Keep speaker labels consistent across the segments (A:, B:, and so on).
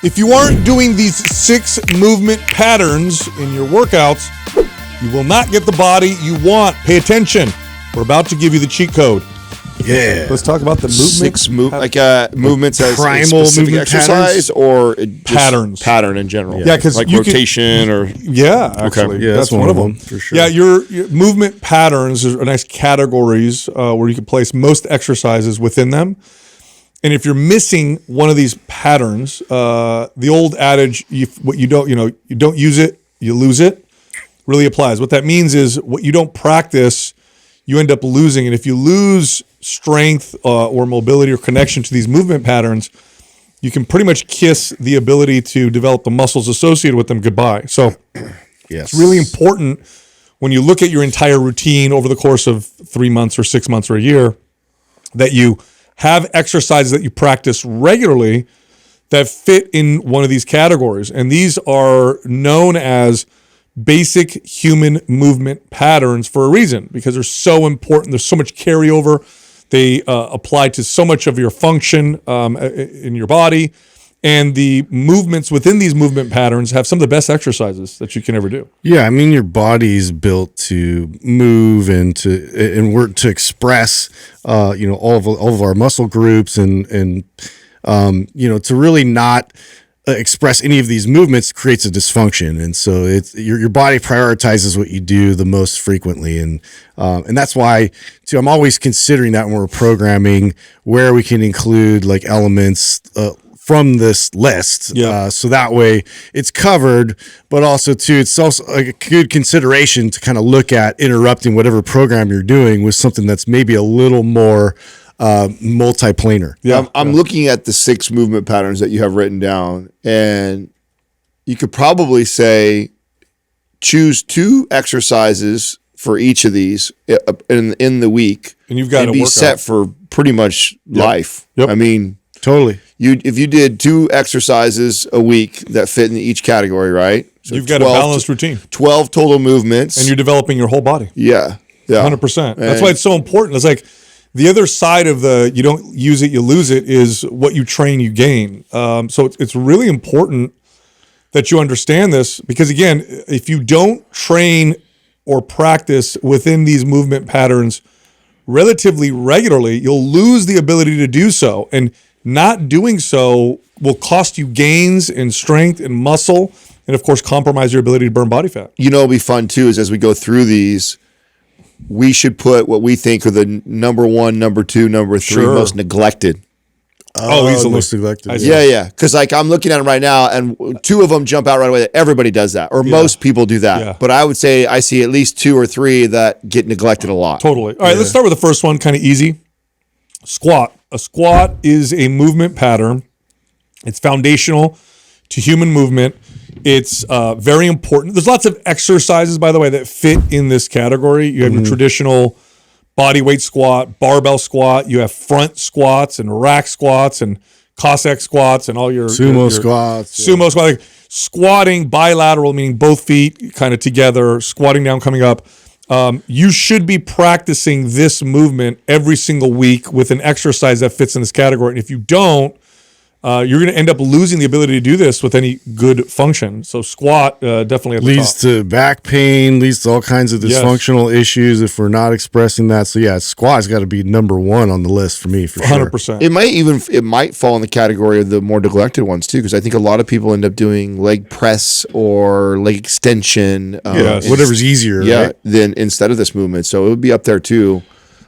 A: If you aren't doing these 6 movement patterns in your workouts, you will not get the body you want. Pay attention. We're about to give you the cheat code.
B: Yeah.
A: Let's talk about the movement.
C: 6 movements as
B: primal
C: a specific
B: movement
C: exercise or just
A: patterns.
C: pattern in general.
A: Yeah, because
C: like
A: you
C: rotation or
A: yeah, actually,
B: Yeah, that's one of them for sure.
A: Yeah, your movement patterns are nice categories where you can place most exercises within them. And if you're missing one of these patterns, the old adage, you don't use it, you lose it, really applies. What that means is what you don't practice, you end up losing. And if you lose strength or mobility or connection to these movement patterns, you can pretty much kiss the ability to develop the muscles associated with them goodbye. So it's really important when you look at your entire routine over the course of 3 months or 6 months or a year that you have exercises that you practice regularly that fit in one of these categories. And these are known as basic human movement patterns for a reason, because they're so important. There's so much carryover. They apply to so much of your function in your body. And the movements within these movement patterns have some of the best exercises that you can ever do.
B: Yeah, I mean, your body's built to move and work to express, all of our muscle groups and to really not express any of these movements creates a dysfunction, and so it's your body prioritizes what you do the most frequently, and that's why too I'm always considering that when we're programming where we can include like elements from this list, so that way it's covered, but also too it's also a good consideration to kind of look at interrupting whatever program you're doing with something that's maybe a little more multiplanar.
C: Yeah, I'm looking at the 6 movement patterns that you have written down, and you could probably say choose 2 exercises for each of these in the week,
A: and you've got to
C: be set for pretty much life. I mean,
B: totally.
C: If you did 2 exercises a week that fit in each category, right?
A: So you've got a balanced routine.
C: 12 total movements,
A: and you're developing your whole body.
C: Yeah,
A: 100%. That's why it's so important. It's like the other side of the you don't use it, you lose it is what you train, you gain. So it's really important that you understand this, because again, if you don't train or practice within these movement patterns relatively regularly, you'll lose the ability to do so. And not doing so will cost you gains in strength and muscle, and of course compromise your ability to burn body fat.
C: It'll be fun too is as we go through these, we should put what we think are the number 1, number 2, number 3 most neglected.
A: Easily.
B: Most neglected.
C: Yeah. Because like I'm looking at them right now, and 2 of them jump out right away. Everybody does that, or most people do that.
A: Yeah.
C: But I would say I see at least 2 or 3 that get neglected a lot.
A: Totally. All right, let's start with the first one, kind of easy. Squat. A squat is a movement pattern. It's foundational to human movement. It's very important. There's lots of exercises, by the way, that fit in this category. You have your traditional body weight squat, barbell squat. You have front squats and rack squats and Cossack squats and all your
B: sumo squats.
A: Sumo squat. Like squatting bilateral, meaning both feet kind of together, squatting down, coming up. You should be practicing this movement every single week with an exercise that fits in this category. And if you don't, you're going to end up losing the ability to do this with any good function. So squat definitely at the
B: leads
A: top.
B: to back pain, leads to all kinds of dysfunctional issues if we're not expressing that. So yeah, squat's got to be number 1 on the list for me, for
A: 100%.
B: sure.
C: It might fall in the category of the more neglected ones too, because I think a lot of people end up doing leg press or leg extension.
B: Whatever's easier. Right?
C: Than instead of this movement. So it would be up there too.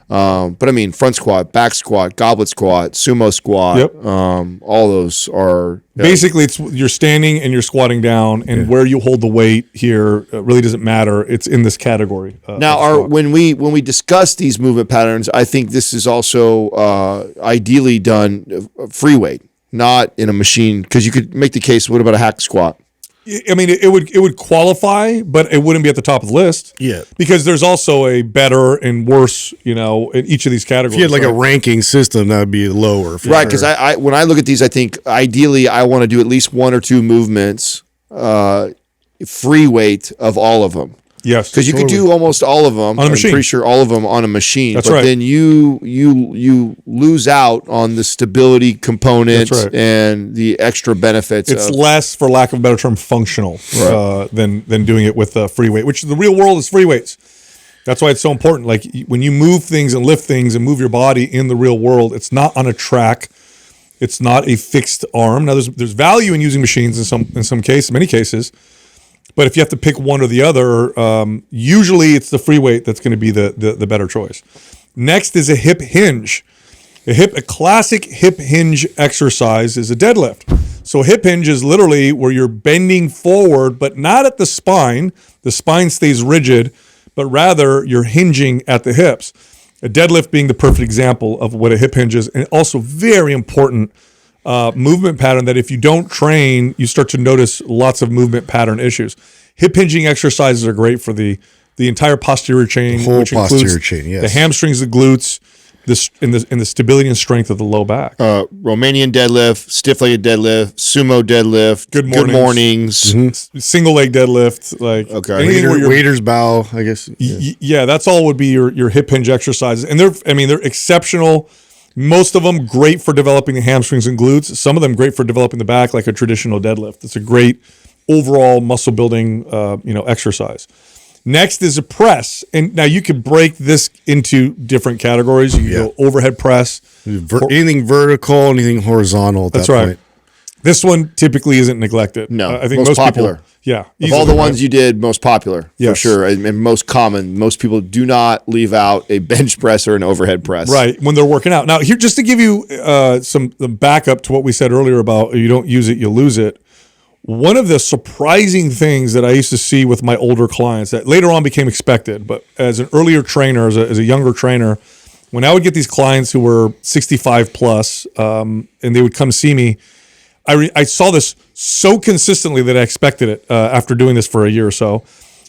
C: But I mean, front squat, back squat, goblet squat, sumo squat, all those are...
A: Basically, it's you're standing and you're squatting down, and where you hold the weight here really doesn't matter. It's in this category.
C: Now, when we discuss these movement patterns, I think this is also ideally done free weight, not in a machine, because you could make the case, what about a hack squat?
A: I mean, it would qualify, but it wouldn't be at the top of the list.
B: Yeah,
A: because there's also a better and worse, in each of these categories.
B: If you had like a ranking system, that would be lower.
C: Right, because I when I look at these, I think ideally I want to do at least 1 or 2 movements, free weight of all of them.
A: Yes.
C: Because you could do almost all of them
A: on a machine.
C: I'm pretty sure all of them on a machine.
A: That's
C: but
A: right.
C: then you lose out on the stability component
A: That's right.
C: and the extra benefits.
A: It's less, for lack of a better term, functional than doing it with free weight, which the real world is free weights. That's why it's so important. Like when you move things and lift things and move your body in the real world, it's not on a track. It's not a fixed arm. Now, there's value in using machines in some cases, many cases. But if you have to pick one or the other, usually it's the free weight that's going to be the better choice. Next is a hip hinge. A classic hip hinge exercise is a deadlift. So a hip hinge is literally where you're bending forward, but not at the spine. The spine stays rigid, but rather you're hinging at the hips. A deadlift being the perfect example of what a hip hinge is, and also very important movement pattern that if you don't train, you start to notice lots of movement pattern issues. Hip hinging exercises are great for the entire posterior chain,
B: The whole
A: which
B: posterior
A: includes
B: chain, yes.
A: the hamstrings, the glutes, and the stability and strength of the low back.
C: Romanian deadlift, stiff-legged deadlift, sumo deadlift,
A: Good
C: mornings.
A: Single leg deadlift, like anything where you're
B: Waiter's bow, I guess.
A: Yeah, that's all would be your hip hinge exercises. And they're exceptional. Most of them great for developing the hamstrings and glutes. Some of them great for developing the back, like a traditional deadlift. It's a great overall muscle building exercise. Next is a press. And now you could break this into different categories. You can go overhead press.
B: Anything vertical, anything horizontal at
A: That's
B: that
A: right.
B: point.
A: This one typically isn't neglected.
C: No,
A: I think
C: most popular.
A: people, yeah.
C: Of all the ones you did, most popular, for
A: Yes.
C: sure, and most common. Most people do not leave out a bench press or an overhead press.
A: Right, when they're working out. Now, here, just to give you some backup to what we said earlier about you don't use it, you lose it. One of the surprising things that I used to see with my older clients that later on became expected, but as an earlier trainer, as a younger trainer, when I would get these clients who were 65 plus, and they would come see me, I saw this so consistently that I expected it after doing this for a year or so,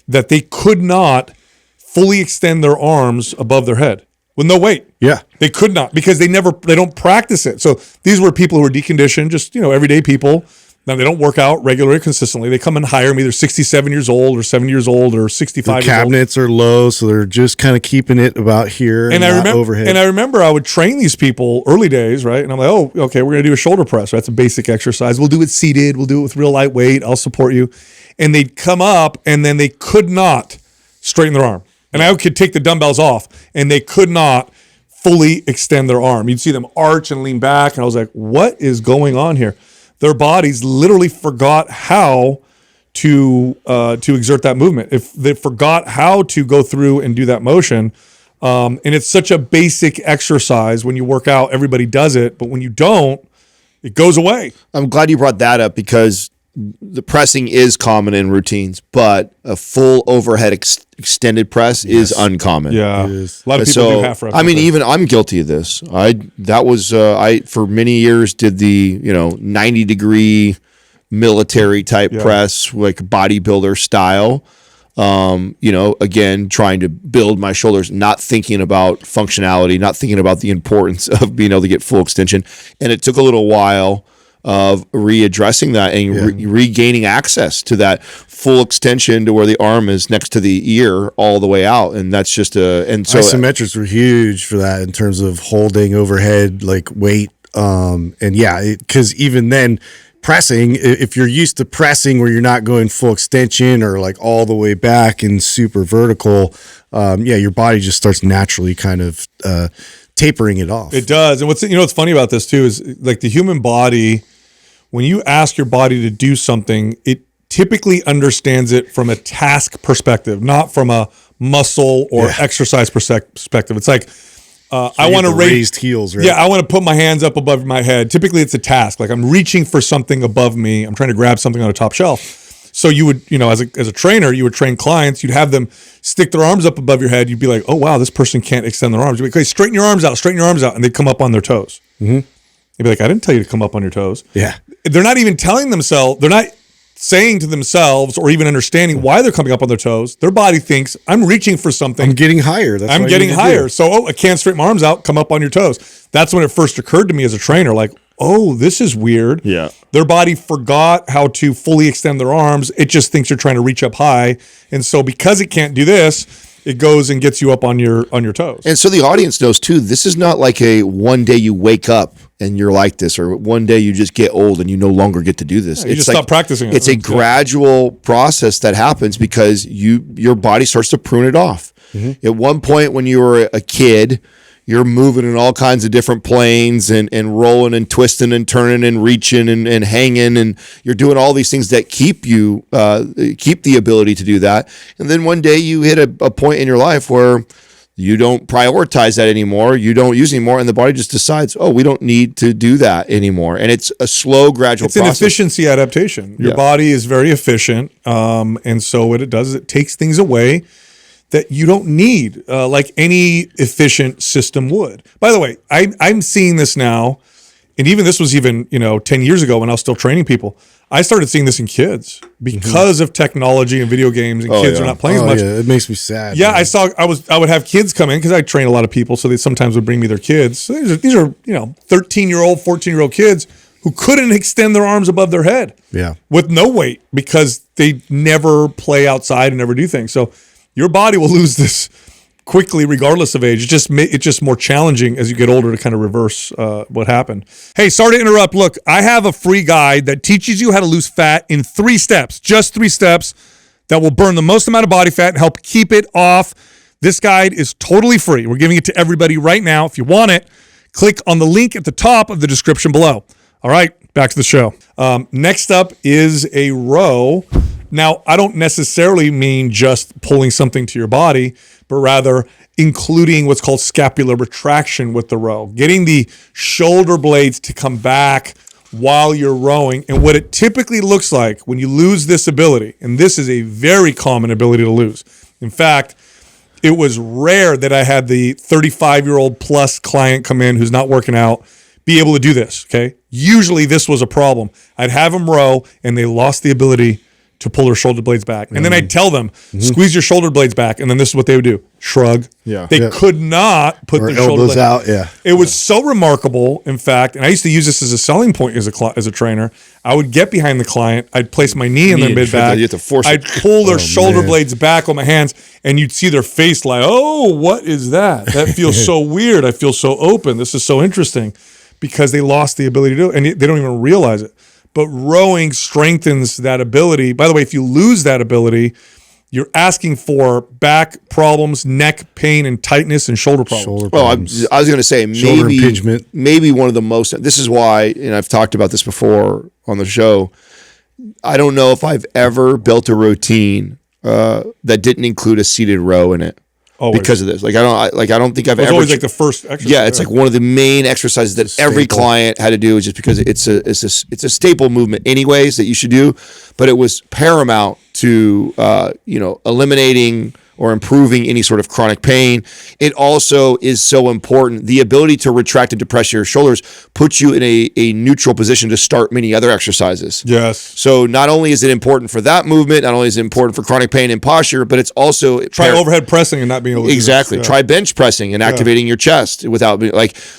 A: that they could not fully extend their arms above their head with no weight.
B: Yeah.
A: They could not because they don't practice it. So these were people who were deconditioned, just, everyday people. Now, they don't work out regularly, consistently. They come and hire me. They're 67 years old or 70 years old or 65
B: The
A: years old.
B: cabinets are low, so they're just kind of keeping it about here and not overhead.
A: And I remember I would train these people early days, right? And I'm like, oh, okay, we're going to do a shoulder press. Right? That's a basic exercise. We'll do it seated. We'll do it with real light weight. I'll support you. And they'd come up, and then they could not straighten their arm. And I could take the dumbbells off, and they could not fully extend their arm. You'd see them arch and lean back, and I was like, what is going on here? Their bodies literally forgot how to exert that movement. If they forgot how to go through and do that motion, and it's such a basic exercise. When you work out, everybody does it, but when you don't, it goes away.
C: I'm glad you brought that up because the pressing is common in routines, but a full overhead extended press is uncommon.
A: Yeah, a lot of people do half reps.
C: I mean, even I'm guilty of this. I for many years did the 90-degree military type press, like bodybuilder style. Again, trying to build my shoulders, not thinking about functionality, not thinking about the importance of being able to get full extension. And it took a little while of readdressing that and regaining access to that full extension to where the arm is next to the ear all the way out. And that's just
B: isometrics were huge for that in terms of holding overhead, like weight. Because even then pressing, if you're used to pressing where you're not going full extension or like all the way back and super vertical, your body just starts naturally kind of, tapering it off.
A: It does. And what's funny about this too is like the human body, when you ask your body to do something, it typically understands it from a task perspective, not from a muscle or exercise perspective. It's like, I want to
B: raised heels, right?
A: Yeah, I want to put my hands up above my head. Typically it's a task. Like I'm reaching for something above me. I'm trying to grab something on a top shelf. So you would, as a trainer, you would train clients, you'd have them stick their arms up above your head. You'd be like, oh, wow, this person can't extend their arms. You'd be like, okay, straighten your arms out. And they'd come up on their toes. Mm-hmm. They'd be like, I didn't tell you to come up on your toes.
B: Yeah.
A: They're not even telling themselves, they're not saying to themselves or even understanding why they're coming up on their toes. Their body thinks, I'm reaching for something.
B: I'm getting higher.
A: I'm getting higher. So, I can't straighten my arms out, come up on your toes. That's when it first occurred to me as a trainer, like, oh, this is weird.
C: Yeah.
A: Their body forgot how to fully extend their arms. It just thinks you're trying to reach up high. And so because it can't do this, it goes and gets you up on your toes.
C: And so the audience knows too, this is not like a one day you wake up and you're like this, or one day you just get old and you no longer get to do this.
A: Yeah, you just stop practicing it.
C: It's a gradual process that happens because your body starts to prune it off. Mm-hmm. At one point when you were a kid, you're moving in all kinds of different planes and rolling and twisting and turning and reaching and hanging, and you're doing all these things that keep the ability to do that. And then one day you hit a point in your life where you don't prioritize that anymore, you don't use it anymore, and the body just decides, oh, we don't need to do that anymore. And it's a slow, gradual process.
A: It's an efficiency adaptation. Your body is very efficient, and so what it does is it takes things away that you don't need, like any efficient system would. By the way, I'm seeing this now, and even this was even 10 years ago when I was still training people. I started seeing this in kids because of technology and video games, and kids are not playing as much.
B: Yeah, it makes me sad.
A: Yeah, man. I would have kids come in because I train a lot of people, so they sometimes would bring me their kids. So these are 13-year-old, 14-year-old kids who couldn't extend their arms above their head.
B: Yeah,
A: with no weight because they never play outside and never do things. So your body will lose this quickly, regardless of age. It's just more challenging as you get older to kind of reverse what happened. Hey, sorry to interrupt. Look, I have a free guide that teaches you how to lose fat in 3 steps, just 3 steps that will burn the most amount of body fat and help keep it off. This guide is totally free. We're giving it to everybody right now. If you want it, click on the link at the top of the description below. All right, back to the show. Next up is a row. Now, I don't necessarily mean just pulling something to your body, but rather including what's called scapular retraction with the row, getting the shoulder blades to come back while you're rowing. And what it typically looks like when you lose this ability, and this is a very common ability to lose. In fact, it was rare that I had the 35-year-old plus client come in who's not working out be able to do this, okay? Usually this was a problem. I'd have them row, and they lost the ability to pull their shoulder blades back. And then I'd tell them, squeeze your shoulder blades back. And then this is what they would do. Shrug.
C: Yeah.
A: They could not put their shoulder blades
B: out. Yeah.
A: It was so remarkable, in fact, and I used to use this as a selling point as a trainer. I would get behind the client. I'd place my knee in their mid back. I'd pull their shoulder blades back on my hands, and you'd see their face like, oh, what is that? That feels so weird. I feel so open. This is so interesting, because they lost the ability to do it, and they don't even realize it. But rowing strengthens that ability. By the way, if you lose that ability, you're asking for back problems, neck pain, and tightness, and shoulder problems.
C: I was going to say maybe one of the most. This is why, and I've talked about this before on the show. I don't know if I've ever built a routine that didn't include a seated row in it. Always. Because of this. I don't think I've ever. It's always
A: like the first exercise.
C: Yeah, it's like one of the main exercises that every client had to do, just because it's a staple movement anyways that you should do, but it was paramount to eliminating or improving any sort of chronic pain. It also is so important. The ability to retract and depress your shoulders puts you in a neutral position to start many other exercises.
A: Yes.
C: So not only is it important for that movement, not only is it important for chronic pain and posture, but it's also
A: try overhead pressing and not being able to
C: exactly. Try bench pressing and activating your chest without being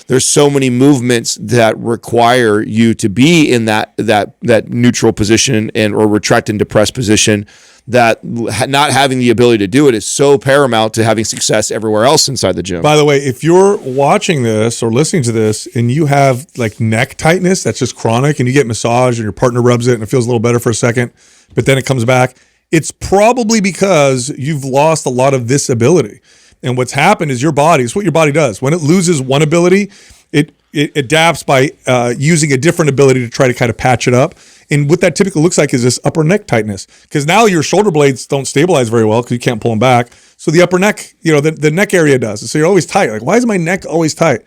C: there's so many movements that require you to be in that neutral position or retract and depress position, that not having the ability to do it is so paramount to having success everywhere else inside the gym.
A: By the way, if you're watching this or listening to this and you have neck tightness that's just chronic, and you get massage and your partner rubs it and it feels a little better for a second, but then it comes back, it's probably because you've lost a lot of this ability. And what's happened is it's what your body does. When it loses one ability, it adapts by using a different ability to try to kind of patch it up. And what that typically looks like is this upper neck tightness, because now your shoulder blades don't stabilize very well because you can't pull them back. So the upper neck, the neck area does. So you're always tight. Why is my neck always tight?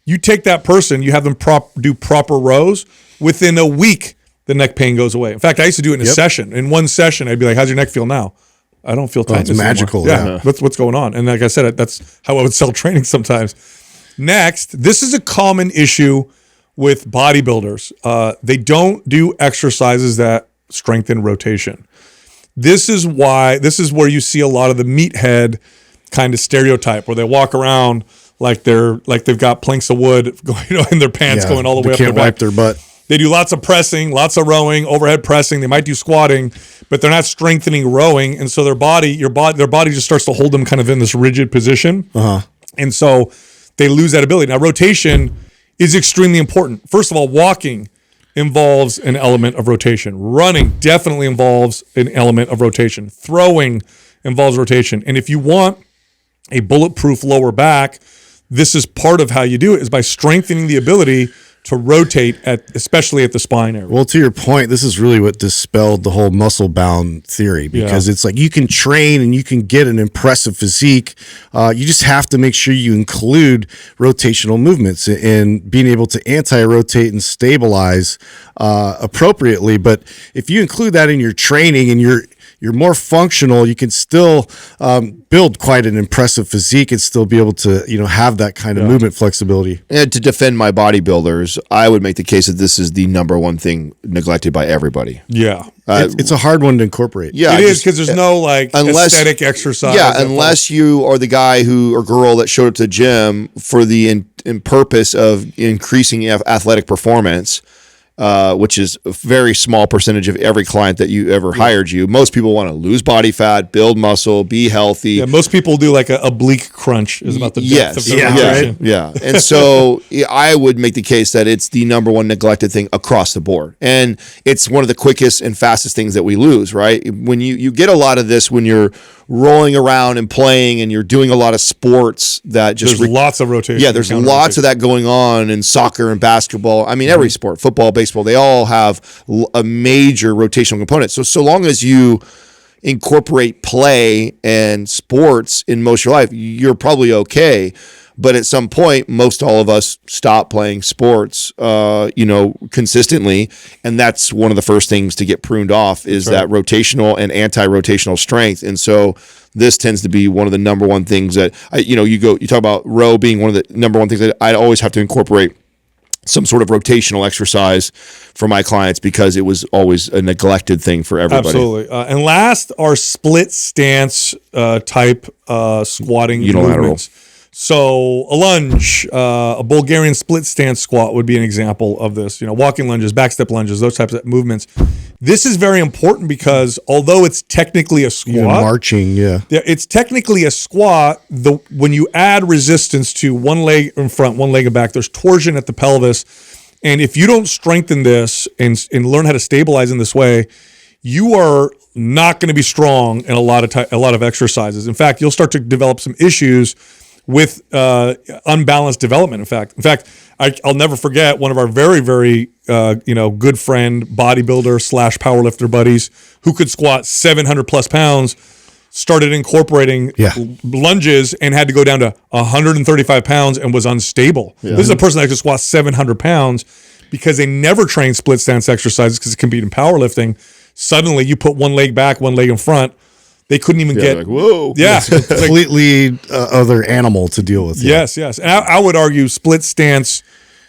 A: You take that person, you have them do proper rows. Within a week, the neck pain goes away. In fact, I used to do it in a session. In one session, I'd be like, "How's your neck feel now?" I don't feel tightness.
B: It's magical.
A: Yeah. What's going on? And like I said, that's how I would sell training sometimes. Next, this is a common issue with bodybuilders. They don't do exercises that strengthen rotation. This is where you see a lot of the meathead kind of stereotype, where they walk around like they've got planks of wood going, in their pants going all the way up their
B: can't
A: back.
B: wipe their butt.
A: They do lots of pressing, lots of rowing, overhead pressing. They might do squatting, but they're not strengthening rowing, and so their body just starts to hold them kind of in this rigid position, and so they lose that ability. Now, rotation is extremely important. First of all, walking involves an element of rotation. Running definitely involves an element of rotation. Throwing involves rotation, and if you want a bulletproof lower back, this is part of how you do it, is by strengthening the ability to rotate especially at the spine area.
B: Well, to your point, this is really what dispelled the whole muscle bound theory, because it's like you can train and you can get an impressive physique. You just have to make sure you include rotational movements and being able to anti-rotate and stabilize appropriately. But if you include that in your training and you're more functional, you can still build quite an impressive physique and still be able to, have that kind of movement flexibility.
C: And to defend my bodybuilders, I would make the case that this is the number one thing neglected by everybody.
A: Yeah.
B: It's a hard one to incorporate.
A: Yeah, it is, because there's no aesthetic exercise.
C: Yeah, unless you are the guy or girl that showed up to the gym for the in purpose of increasing athletic performance. Which is a very small percentage of every client that you ever hired you. Most people want to lose body fat, build muscle, be healthy.
A: Yeah, most people do like a oblique crunch is about the depth of their rotation.
C: Yeah. And so I would make the case that it's the number one neglected thing across the board. And it's one of the quickest and fastest things that we lose, right? When you get a lot of this when you're rolling around and playing and you're doing a lot of sports that just...
A: There's lots of rotation.
C: Yeah, there's lots of that going on in soccer and basketball. I mean, every sport, football, baseball, they all have a major rotational component. So long as you incorporate play and sports in most of your life, you're probably okay. But at some point, most all of us stop playing sports, consistently. And that's one of the first things to get pruned off is that rotational and anti-rotational strength. And so this tends to be one of the number one things that, you talk about row being one of the number one things that I always have to incorporate some sort of rotational exercise for my clients, because it was always a neglected thing for everybody.
A: Absolutely. And last are split stance type squatting movements. So a lunge, a Bulgarian split stance squat would be an example of this. Walking lunges, back step lunges, those types of movements. This is very important because although it's technically a squat,
B: marching,
A: it's technically a squat. When you add resistance to one leg in front, one leg in back, there's torsion at the pelvis, and if you don't strengthen this and learn how to stabilize in this way, you are not going to be strong in a lot of exercises. In fact, you'll start to develop some issues with unbalanced development. In fact, I'll never forget one of our very, very good friend bodybuilder / powerlifter buddies who could squat 700 plus pounds started incorporating lunges and had to go down to 135 pounds and was unstable. Yeah. This is a person that could squat 700 pounds because they never trained split stance exercises because it can be in powerlifting. Suddenly you put one leg back, one leg in front. They couldn't even get...
C: Like, whoa.
A: Yeah.
B: Completely other animal to deal with.
A: Yeah. Yes. And I would argue split stance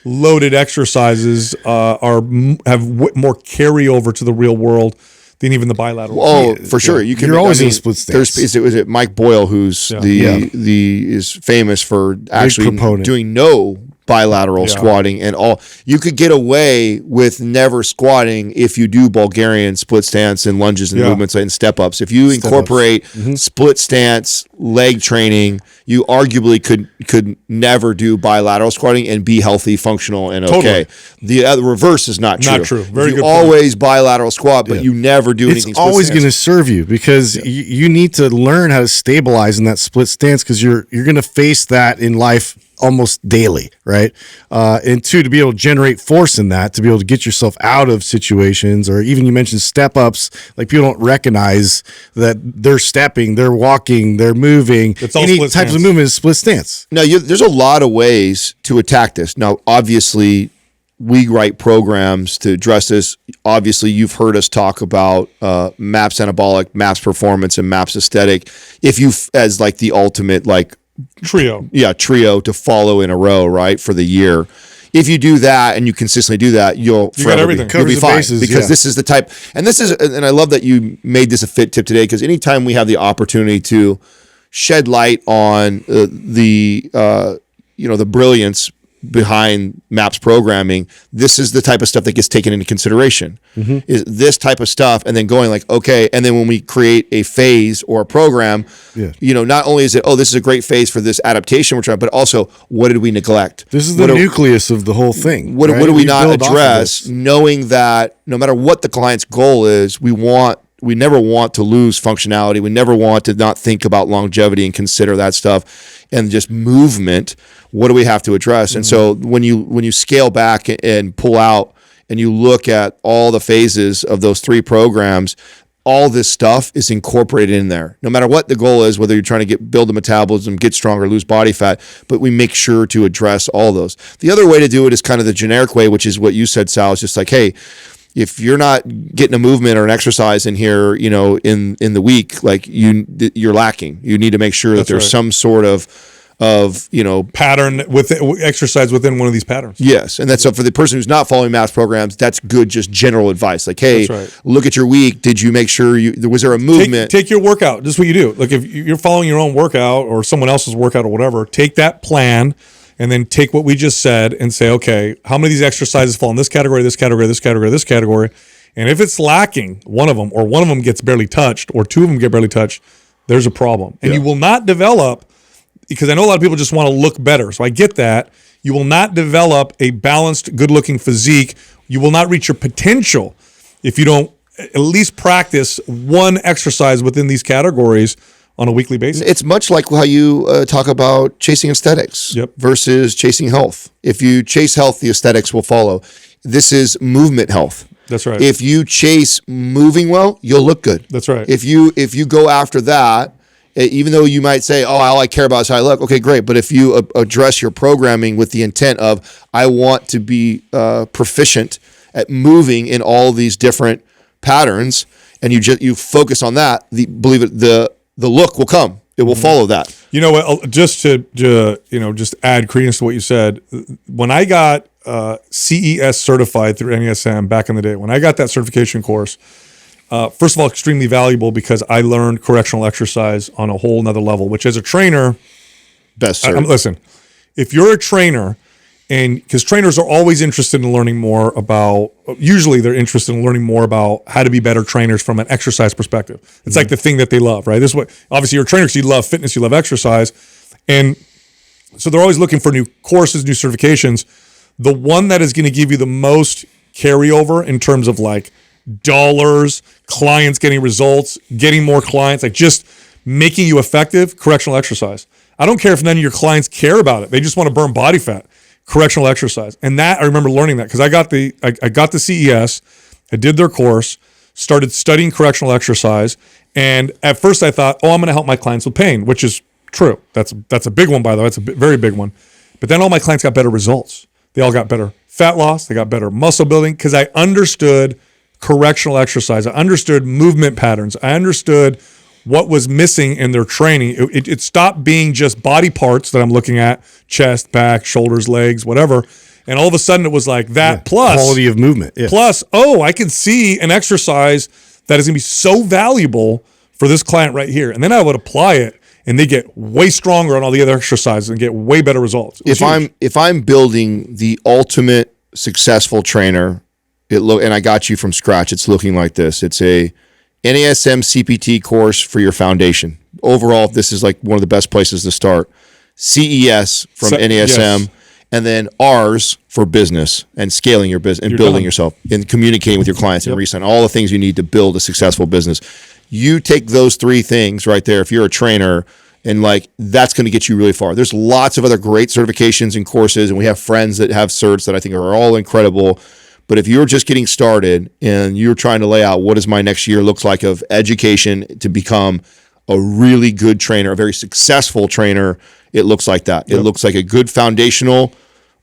A: loaded exercises have more carryover to the real world than even the bilateral.
C: Oh, for sure.
B: You're always in split stance.
C: Was it Mike Boyle, who's is famous for actually doing no bilateral squatting and all. You could get away with never squatting if you do Bulgarian split stance and lunges and movements and step ups. If you incorporate split stance leg training, you arguably could never do bilateral squatting and be healthy, functional, and okay. The reverse is not true.
A: Not true. Very good.
C: Always bilateral squat, but you never do anything.
B: It's always going to serve you because you need to learn how to stabilize in that split stance because you're going to face that in life almost daily, right? And two, to be able to generate force in that, to be able to get yourself out of situations, or even you mentioned step ups, like people don't recognize that they're stepping, they're walking, they're moving.
A: It's all
B: any
A: split
B: types
A: stance.
B: of movement is split stance.
C: Now, there's a lot of ways to attack this. Now, obviously, we write programs to address this. Obviously, you've heard us talk about MAPS Anabolic, MAPS Performance, and MAPS Aesthetic. If you, as like the ultimate like
A: trio
C: to follow in a row, right, for the year. If you do that and you consistently do that, you'll
A: got everything.
C: You'll be fine
B: bases,
C: because this is the type, and I love that you made this a fit tip today, because anytime we have the opportunity to shed light on the the brilliance behind MAPS programming, this is the type of stuff that gets taken into consideration. Is this type of stuff, and then going like, okay, and then when we create a phase or a program, not only is it, this is a great phase for this adaptation we're trying, but also what did we neglect?
B: This is the nucleus of the whole thing.
C: What do we not address, knowing that no matter what the client's goal is, we never want to lose functionality. We never want to not think about longevity and consider that stuff, and just movement. What do we have to address? And so when you scale back and pull out and you look at all the phases of those 3 programs, all this stuff is incorporated in there. No matter what the goal is, whether you're trying to build the metabolism, get stronger, lose body fat, but we make sure to address all those. The other way to do it is kind of the generic way, which is what you said, Sal. Is just like, hey, if you're not getting a movement or an exercise in here, in the week, like you're lacking. You need to make sure that there's some sort of
A: pattern with exercise within one of these patterns.
C: Yes. And that's so for the person who's not following MAPS programs, that's good, just general advice. Like, hey, look at your week. Did you make sure was there a movement?
A: Take your workout. This is what you do. Like if you're following your own workout or someone else's workout or whatever, take that plan and then take what we just said and say, okay, how many of these exercises fall in this category, this category, this category, this category? And if it's lacking one of them, or one of them gets barely touched, or 2 of them get barely touched, there's a problem. And you will not develop, because I know a lot of people just want to look better. So I get that. You will not develop a balanced, good-looking physique. You will not reach your potential if you don't at least practice one exercise within these categories on a weekly basis.
C: It's much like how you talk about chasing aesthetics versus chasing health. If you chase health, the aesthetics will follow. This is movement health.
A: That's right.
C: If you chase moving well, you'll look good.
A: That's right.
C: If you go after that, even though you might say, all I care about is how I look, okay, great. But if you address your programming with the intent of, I want to be proficient at moving in all these different patterns, and you focus on that, believe it, the look will come. It will follow that.
A: You know what? Just to just add credence to what you said, when I got CES certified through NESM back in the day, when I got that certification course, first of all, extremely valuable because I learned correctional exercise on a whole nother level, which as a trainer,
C: best.
A: Listen, if you're a trainer, and because trainers are always interested in learning more about, usually they're interested in learning more about how to be better trainers from an exercise perspective. It's like the thing that they love, right? This is what, obviously you're a trainer because you love fitness, you love exercise. And so they're always looking for new courses, new certifications. The one that is going to give you the most carryover in terms of like dollars, clients getting results, getting more clients, like just making you effective, correctional exercise. I don't care if none of your clients care about it. They just want to burn body fat. Correctional exercise. And that, I remember learning that because I got the CES, I did their course, started studying correctional exercise. And at first I thought, I'm going to help my clients with pain, which is true. That's a big one, by the way. That's a very big one. But then all my clients got better results. They all got better fat loss. They got better muscle building because I understood correctional exercise. I understood movement patterns. I understood what was missing in their training. It stopped being just body parts that I'm looking at, chest, back, shoulders, legs, whatever. And all of a sudden it was like that plus
B: quality of movement. Yeah.
A: Plus, I can see an exercise that is going to be so valuable for this client right here. And then I would apply it and they get way stronger on all the other exercises and get way better results.
C: If I'm building the ultimate successful trainer, and I got you from scratch, it's looking like this. It's a NASM CPT course for your foundation. Overall, this is like one of the best places to start. CES from NASM, and then R's for business and scaling your business and building yourself and communicating with your clients and reselling, all the things you need to build a successful business. You take those 3 things right there. If you're a trainer, and like that's going to get you really far. There's lots of other great certifications and courses, and we have friends that have certs that I think are all incredible. But if you're just getting started and you're trying to lay out what does my next year looks like of education to become a really good trainer, a very successful trainer, it looks like that. Yep. It looks like a good foundational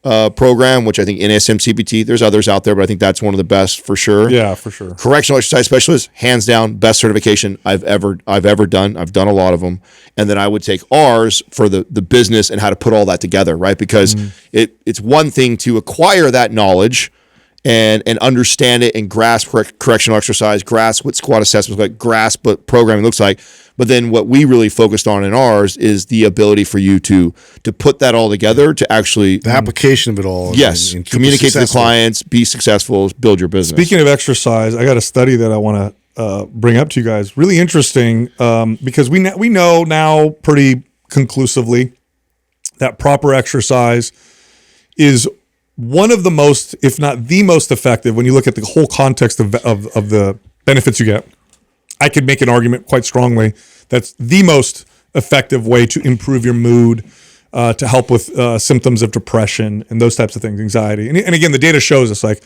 C: program, which I think NASM CPT, there's others out there, but I think that's one of the best for sure.
A: Yeah, for sure.
C: Correctional exercise specialist, hands down, best certification I've ever done. I've done a lot of them. And then I would take R's for the business and how to put all that together, right? Because it's one thing to acquire that knowledge and understand it and grasp correctional exercise, grasp what squat assessments like, grasp what programming looks like. But then what we really focused on in ours is the ability for you to put that all together to actually
B: the application of it all.
C: Yes, and communicate to the clients, be successful, build your business.
A: Speaking of exercise, I got a study that I want to bring up to you guys. Really interesting because we know now pretty conclusively that proper exercise is one of the most, if not the most effective, when you look at the whole context of the benefits you get. I could make an argument quite strongly that's the most effective way to improve your mood, to help with symptoms of depression and those types of things, anxiety. And again, the data shows us like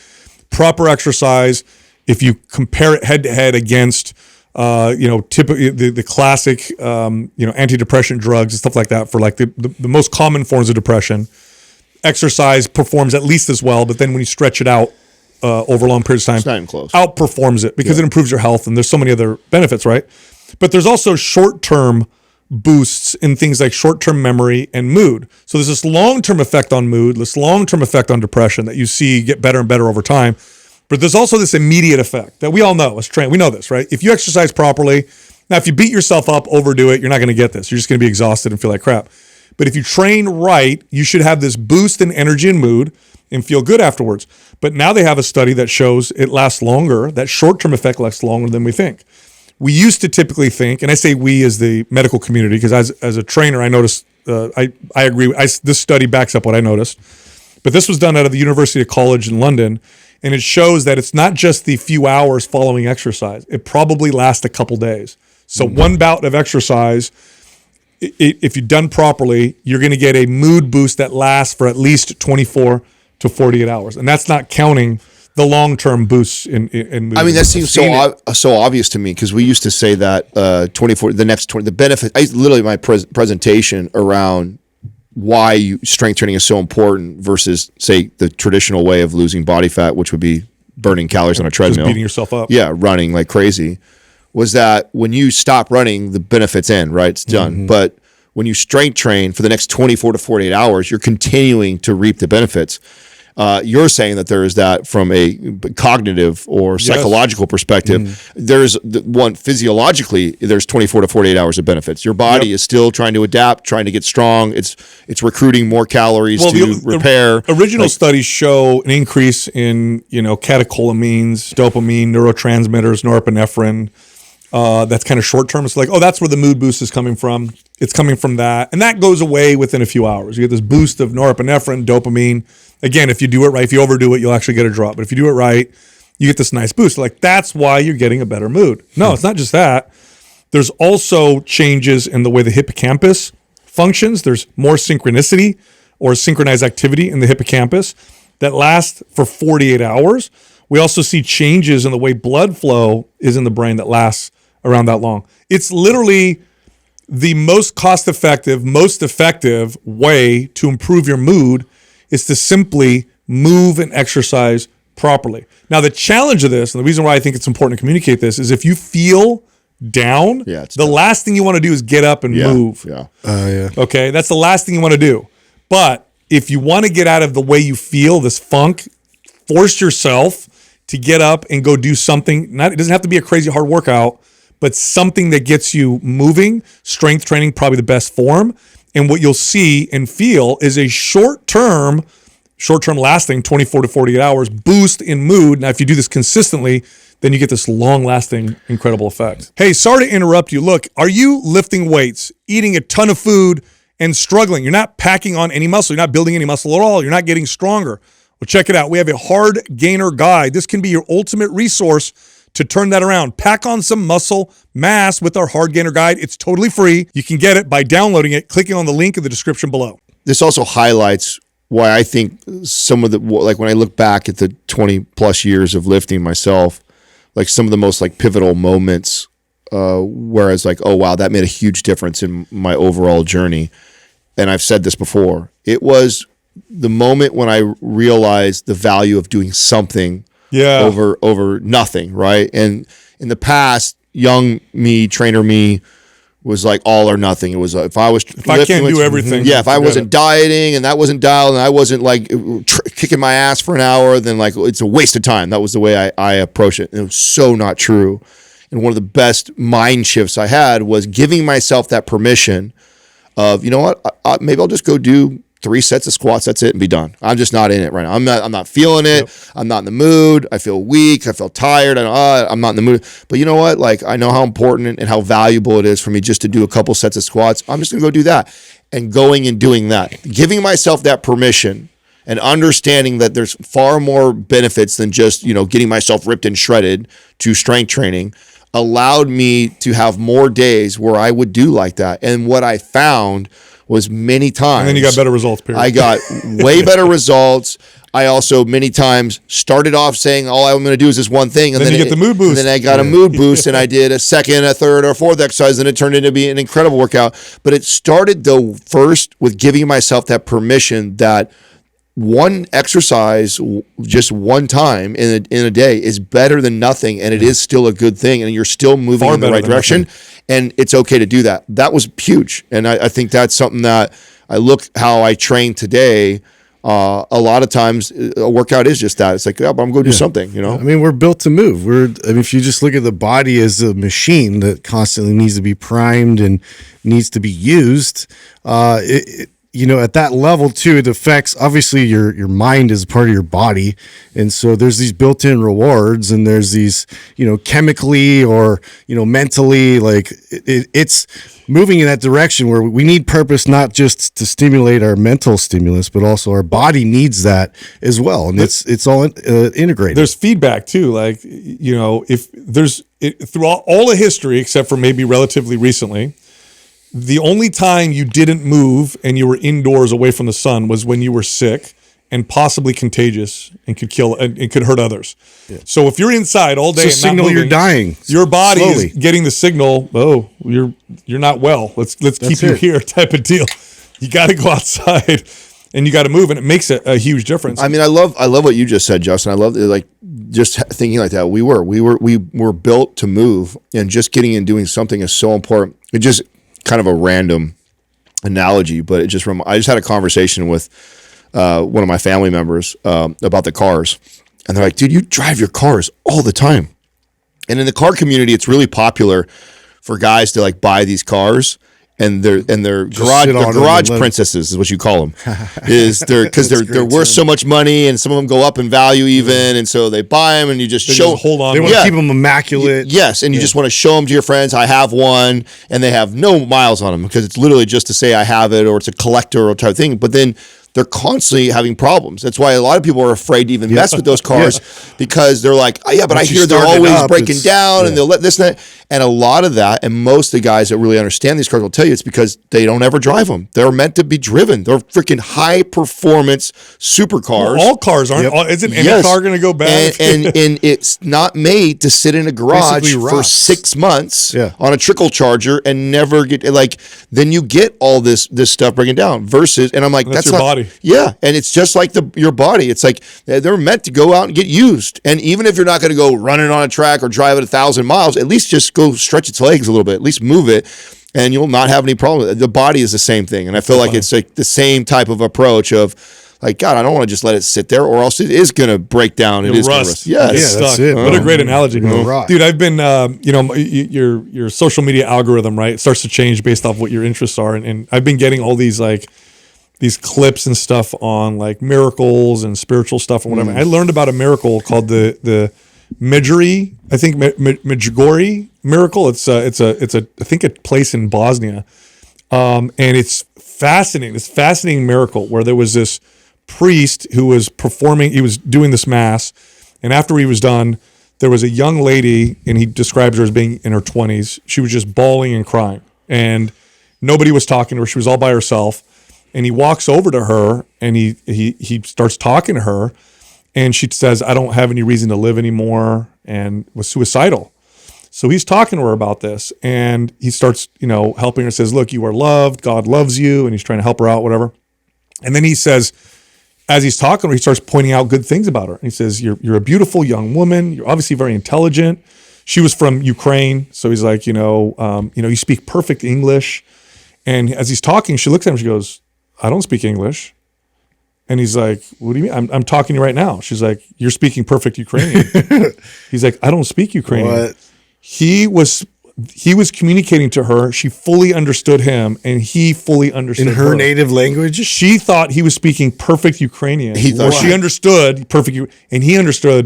A: proper exercise, if you compare it head to head against, typically the classic, antidepressant drugs and stuff like that for like the most common forms of depression, exercise performs at least as well. But then when you stretch it out over long periods of time,
C: it's not even close.
A: Outperforms it because it improves your health and there's so many other benefits, right? But there's also short-term boosts in things like short-term memory and mood. So there's this long-term effect on mood, this long-term effect on depression that you see get better and better over time. But there's also this immediate effect that we all know as trained. We know this, right? If you exercise properly, now if you beat yourself up, overdo it, you're not going to get this. You're just going to be exhausted and feel like crap. But if you train right, you should have this boost in energy and mood and feel good afterwards. But now they have a study that shows it lasts longer, that short-term effect lasts longer than we think. We used to typically think, and I say we as the medical community, because as a trainer, I noticed, I agree, this study backs up what I noticed, but this was done out of the University College in London, and it shows that it's not just the few hours following exercise. It probably lasts a couple days. So one bout of exercise, if you've done properly, you're going to get a mood boost that lasts for at least 24 to 48 hours. And that's not counting the long-term boosts in mood.
C: I mean, that seems so obvious to me because we used to say that the benefit, literally my presentation around why strength training is so important versus, say, the traditional way of losing body fat, which would be burning calories on a treadmill.
A: Just beating yourself up.
C: Yeah, running like crazy. Was that when you stop running, the benefits end, right? It's done. Mm-hmm. But when you strength train for the next 24 to 48 hours, you're continuing to reap the benefits. You're saying that there is that from a cognitive or psychological perspective. Mm-hmm. There's one physiologically, there's 24 to 48 hours of benefits. Your body is still trying to adapt, trying to get strong. It's recruiting more calories to repair.
A: Original studies show an increase in, catecholamines, dopamine, neurotransmitters, norepinephrine. That's kind of short term. It's like, that's where the mood boost is coming from. It's coming from that. And that goes away within a few hours. You get this boost of norepinephrine, dopamine. Again, if you do it right, if you overdo it, you'll actually get a drop. But if you do it right, you get this nice boost. Like, that's why you're getting a better mood. No, it's not just that. There's also changes in the way the hippocampus functions. There's more synchronicity or synchronized activity in the hippocampus that lasts for 48 hours. We also see changes in the way blood flow is in the brain that lasts around that long. It's literally the most cost-effective, most effective way to improve your mood is to simply move and exercise properly. Now, the challenge of this, and the reason why I think it's important to communicate this, is if you feel down, last thing you want to do is get up and move. Okay, that's the last thing you want to do. But if you want to get out of the way you feel, this funk, force yourself to get up and go do something. It doesn't have to be a crazy hard workout, but something that gets you moving. Strength training, probably the best form. And what you'll see and feel is a short-term lasting 24 to 48 hours boost in mood. Now, if you do this consistently, then you get this long-lasting, incredible effect. Hey, sorry to interrupt you. Look, are you lifting weights, eating a ton of food, and struggling? You're not packing on any muscle. You're not building any muscle at all. You're not getting stronger. Well, check it out. We have a hard gainer guide. This can be your ultimate resource to turn that around. Pack on some muscle mass with our hard gainer guide. It's totally free. You can get it by downloading it, clicking on the link in the description below.
C: This also highlights why I think some of the, like when I look back at the 20 plus years of lifting myself, like some of the most like pivotal moments, whereas like, oh wow, that made a huge difference in my overall journey. And I've said this before, it was the moment when I realized the value of doing something over nothing, right? And in the past, young me, trainer me, was like all or nothing. It was if I
A: can't do everything,
C: yeah. If I
A: forget
C: wasn't
A: it.
C: dieting and that wasn't dialed, and I wasn't like kicking my ass for an hour, then like it's a waste of time. That was the way I approached it. And it was so not true. And one of the best mind shifts I had was giving myself that permission of, you know what, maybe I'll just go do 3 sets of squats. That's it, and be done. I'm just not in it right now. I'm not feeling it.
A: Yep.
C: I'm not in the mood. I feel weak. I feel tired. I'm not in the mood. But you know what? Like, I know how important and how valuable it is for me just to do a couple sets of squats. I'm just going to go do that. And going and doing that, giving myself that permission and understanding that there's far more benefits than just, getting myself ripped and shredded to strength training allowed me to have more days where I would do like that. And what I found was many times.
A: And then you got better results, period.
C: I got way better results. I also many times started off saying all I'm going to do is this one thing. And
A: then you get the mood boost.
C: And then I got a mood boost and I did a second, a third, or a fourth exercise, and it turned into be an incredible workout. But it started though first with giving myself that permission that one exercise just one time in a day is better than nothing, and it is still a good thing, and you're still moving
A: Far
C: in the
A: better
C: right
A: than
C: direction, and it's okay to do that. That was huge, and I think that's something that I look how I train today. A lot of times a workout is just that. It's like, yeah, but I'm going to do something,
B: I mean, we're built to move. If you just look at the body as a machine that constantly needs to be primed and needs to be used, at that level too, it affects, obviously your mind is part of your body. And so there's these built-in rewards, and there's these, chemically or, mentally, like it's moving in that direction where we need purpose, not just to stimulate our mental stimulus, but also our body needs that as well. And it's all integrated.
A: There's feedback too. Like, if there's throughout all the history, except for maybe relatively recently, the only time you didn't move and you were indoors away from the sun was when you were sick and possibly contagious and could kill and could hurt others. Yeah. So if you're inside all day,
B: it's a signal you're dying.
A: Your body
B: slowly
A: is getting the signal. Oh, you're not well. Let's keep you here, type of deal. You got to go outside and you got to move, and it makes a huge difference.
C: I mean, I love what you just said, Justin. I love like just thinking like that. We were built to move, and just getting and doing something is so important. It just kind of a random analogy, but I just had a conversation with one of my family members about the cars, and they're like, dude, you drive your cars all the time. And in the car community, it's really popular for guys to like buy these cars, and they're garage princesses is what you call them. Because they're worth so much money, and some of them go up in value even, and so they buy them, and you just
A: hold on.
B: They want to keep them immaculate.
C: Yes, and you just want to show them to your friends. I have one, and they have no miles on them because it's literally just to say I have it, or it's a collector or type of thing. But then they're constantly having problems. That's why a lot of people are afraid to even mess with those cars because they're like, oh, yeah, but I hear they're always breaking down and they'll let this and that. And a lot of that, and most of the guys that really understand these cars will tell you it's because they don't ever drive them. They're meant to be driven. They're freaking high performance supercars.
A: Well, all cars aren't. Isn't any car going to go bad?
C: And it's not made to sit in a garage for 6 months on a trickle charger and never get then you get all this stuff breaking down versus, and I'm like, that's
A: your
C: not,
A: body.
C: Yeah, and it's just like your body. It's like they're meant to go out and get used. And even if you're not going to go running on a track or drive it 1,000 miles, at least just go stretch its legs a little bit. At least move it, and you'll not have any problem. The body is the same thing, and I feel like it's like the same type of approach of like, God, I don't want to just let it sit there, or else it is going to break down. It is going to rust.
A: Yes. That's it. What a great analogy, dude. I've been, your social media algorithm, right? It starts to change based off what your interests are, and I've been getting all these these clips and stuff on like miracles and spiritual stuff and whatever. I learned about a miracle called the Medjugorje, I think Medjugorje miracle. It's a I think a place in Bosnia, and it's fascinating. This fascinating miracle where there was this priest who was performing. He was doing this mass, and after he was done, there was a young lady, and he describes her as being in her 20s. She was just bawling and crying, and nobody was talking to her. She was all by herself. And he walks over to her, and he starts talking to her, and she says, I don't have any reason to live anymore, and was suicidal. So he's talking to her about this, and he starts, helping her, says, look, you are loved, God loves you, and he's trying to help her out, whatever. And then he says, as he's talking to her, he starts pointing out good things about her. And he says, you're a beautiful young woman, you're obviously very intelligent. she was from Ukraine. So he's like, you speak perfect English. And as he's talking, she looks at him, she goes, I don't speak English. And he's like, what do you mean? I'm talking to you right now. She's like, you're speaking perfect Ukrainian. He's like, I don't speak Ukrainian.
B: What?
A: He was communicating to her. She fully understood him, and he fully understood
B: In her native language?
A: She thought he was speaking perfect Ukrainian.
C: He thought
A: she understood perfect, and he understood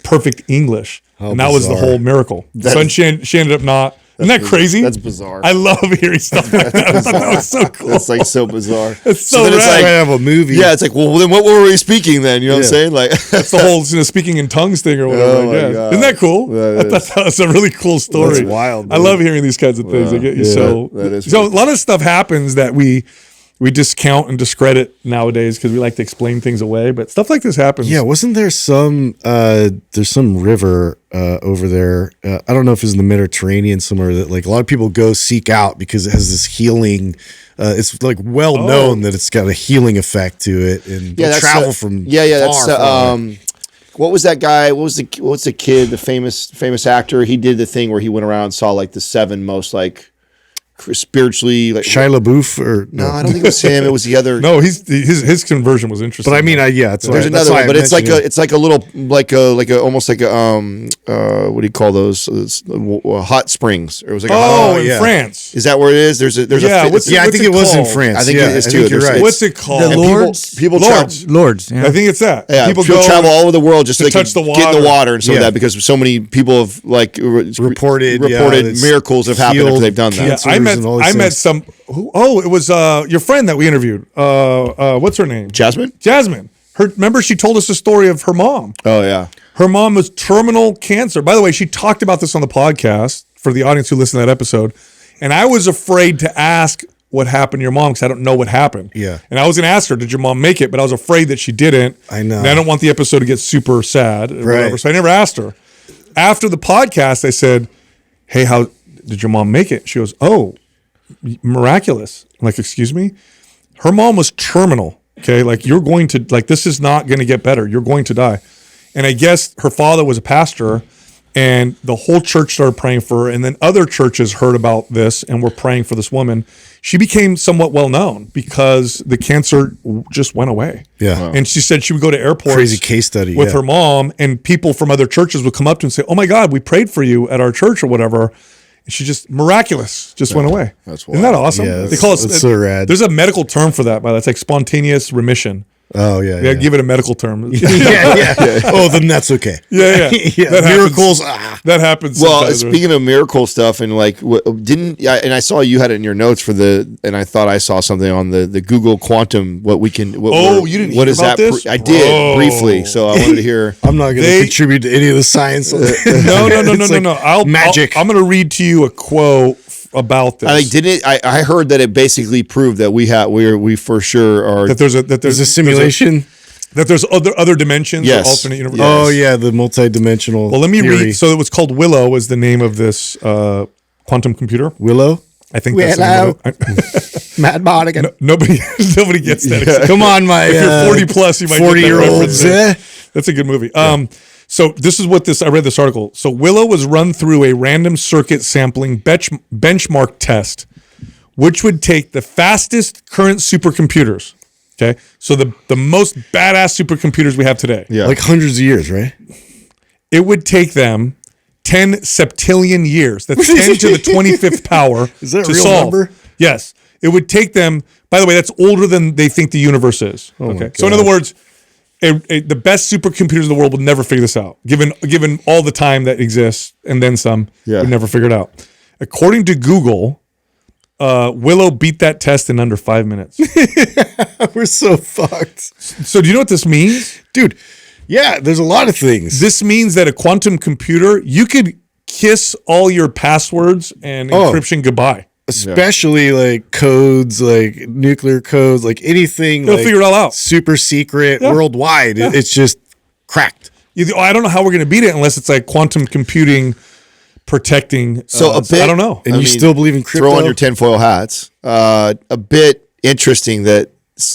A: perfect English.
B: How
A: and that was the
B: bizarre.
A: whole miracle. So she ended up not. Isn't that crazy?
C: That's bizarre.
A: I love hearing stuff like that. I thought that was so cool.
C: That's like so bizarre.
A: It's so
C: then
A: rad.
C: it's like,
B: I have a movie.
C: yeah, it's like, well, then what were we speaking then? You know what I'm saying? Like,
A: That's the whole speaking in tongues thing or whatever.
C: Oh, my
A: I guess.
C: God.
A: Isn't that cool?
C: That
A: That's a really cool story.
B: That's wild,
A: I
B: dude.
A: love hearing these kinds of things. They get you
C: that is
A: so a lot of stuff happens that we discount and discredit nowadays because we like to explain things away. But stuff like this happens.
B: Yeah, wasn't there there's some river over there? I don't know if it's in the Mediterranean somewhere that like a lot of people go seek out because it has this healing. It's like well known that it's got a healing effect to it, and they'll travel from far.
C: What was that guy? What's the kid? The famous actor. He did the thing where he went around and saw like the 7 most like spiritually like
B: Shia LaBeouf or
C: no, I don't think it was him. It was the other.
A: No, his conversion was interesting.
B: But I mean, it's
C: There's another one, but it's like a little like a almost like a what do you call those? Hot springs. Or it was like
A: in France.
C: Is that where it is? There's
A: Yeah,
C: a
A: what's
C: fit-
A: it-
B: I think it was in
A: called?
B: France.
C: I think it is too.
B: You're right.
A: What's it called?
D: The
C: and
D: Lords?
C: people
A: Lords.
D: Lords. Yeah.
A: I think it's that.
C: Yeah, people
A: go
C: travel all over the world just
A: to
C: so they can
A: touch the
C: get in the
A: water.
C: water and so
B: Yeah.
C: that because so many people have like
B: Reported that's
C: miracles have happened after
B: healed
C: they've done that.
A: Yeah,
B: cancers and all these
A: I met
B: things.
A: some. It was your friend that we interviewed. What's her name?
C: Jasmine?
A: Jasmine. Remember she told us the story of her mom.
C: Oh yeah.
A: Her mom was terminal cancer. By the way, she talked about this on the podcast for the audience who listened to that episode. And I was afraid to ask what happened to your mom because I don't know what happened.
B: Yeah.
A: And I was going to ask her, did your mom make it? But I was afraid that she didn't.
B: I know.
A: And I don't want the episode to get super sad or whatever. So I never asked her. After the podcast, I said, hey, how did your mom make it? She goes, oh, miraculous. I'm like, excuse me? Her mom was terminal. Okay. Like you're going to, like, this is not going to get better. You're going to die. And I guess her father was a pastor and the whole church started praying for her. And then other churches heard about this and were praying for this woman. She became somewhat well known because the cancer just went away.
B: Yeah. Wow.
A: And she said she would go to airports.
B: Crazy case study,
A: with
B: yeah.
A: her mom, and people from other churches would come up to her and say, oh my God, we prayed for you at our church or whatever. And she just miraculous, just went away.
C: That's
A: Isn't that awesome?
B: Yeah,
A: They call it.
B: that's so rad.
A: There's a medical term for that, by the way. It's like spontaneous remission.
B: Oh yeah.
A: Yeah, give it a medical term.
B: yeah. Oh, then that's okay.
A: Yeah. That
B: Miracles.
A: That happens.
C: Well,
A: sometimes, right?
C: speaking of miracle stuff, and like, and I saw you had it in your notes and I thought I saw something on the Google Quantum.
A: you didn't
C: what
A: hear
C: is
A: about
C: that?
A: this?
C: I did
A: Bro.
C: briefly, so I wanted to hear.
B: I'm not going to contribute to any of the science.
A: No.
B: It's like magic.
A: I'm going to read to you a quote about this.
C: I heard that it basically proved that we for sure are
A: that there's
B: There's a simulation.
A: that there's other dimensions.
C: Yes.
A: Or alternate universe.
C: Yes.
B: Oh yeah, the multi-dimensional.
A: Well, let me
B: theory.
A: read. So it was called Willow. Was the name of this quantum computer?
B: Willow.
A: I think that's the name of it.
D: Matt Bodigan.
A: Nobody gets that.
C: Yeah.
B: Come on, my
A: If you're 40 plus, you might
B: 40-year-olds.
A: get that reference. That's a good movie. So this is what I read this article. So Willow was run through a random circuit sampling benchmark test, which would take the fastest current supercomputers. Okay. So the most badass supercomputers we have today.
C: Yeah.
B: Like hundreds of years, right?
A: It would take them 10 septillion years. That's 10 to the 25th power.
B: Is that a
A: to
B: real
A: solve.
B: number?
A: Yes. It would take them, by the way, that's older than they think the universe is. Okay. So in other words, the best supercomputers in the world will never figure this out, given all the time that exists and then some, would never figure it out. According to Google, Willow beat that test in under 5 minutes.
B: We're so fucked,
A: So do you know what this means?
B: dude. Yeah, there's a lot of things.
A: This means that a quantum computer, you could kiss all your passwords and encryption goodbye.
B: Especially like codes, like nuclear codes, like anything.
A: They'll
B: like
A: figure it all out.
B: Super secret, worldwide. It's just cracked.
A: I don't know how we're going to beat it unless it's like quantum computing protecting.
C: So a bit.
A: I don't know.
B: And you still believe in crypto?
C: Throw on your tinfoil hats. A bit interesting that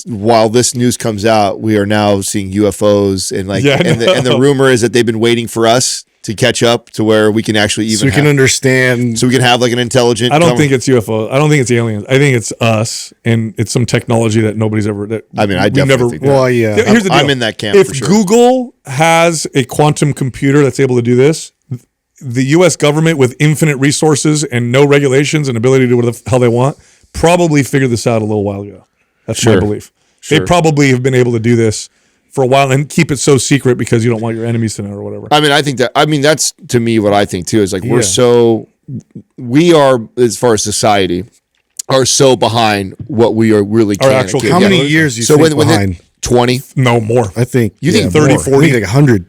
C: while this news comes out, we are now seeing UFOs and like,
A: Yeah, I
C: and the rumor is that they've been waiting for us to catch up to where we can actually even
B: so we can understand.
C: so we can have like an intelligent.
A: I don't think it's UFO. I don't think it's aliens. I think it's us, and it's some technology that nobody's ever.
C: I definitely think that.
B: Well, yeah.
A: Here's the deal.
C: I'm in that camp
A: If
C: for sure.
A: Google has a quantum computer that's able to do this, the U.S. government with infinite resources and no regulations and ability to do whatever the hell they want probably figured this out a little while ago. That's my belief. They probably have been able to do this for a while and keep it so secret because you don't want your enemies to know or whatever.
C: I mean, that's to me what I think too is like we are, as far as society, are so behind what we are really
A: Our
C: can.
A: actual
B: How many years do you think behind?
C: 20?
A: No, more.
B: I think.
C: You think
A: 30,
B: more.
A: 40?
B: I think like 100.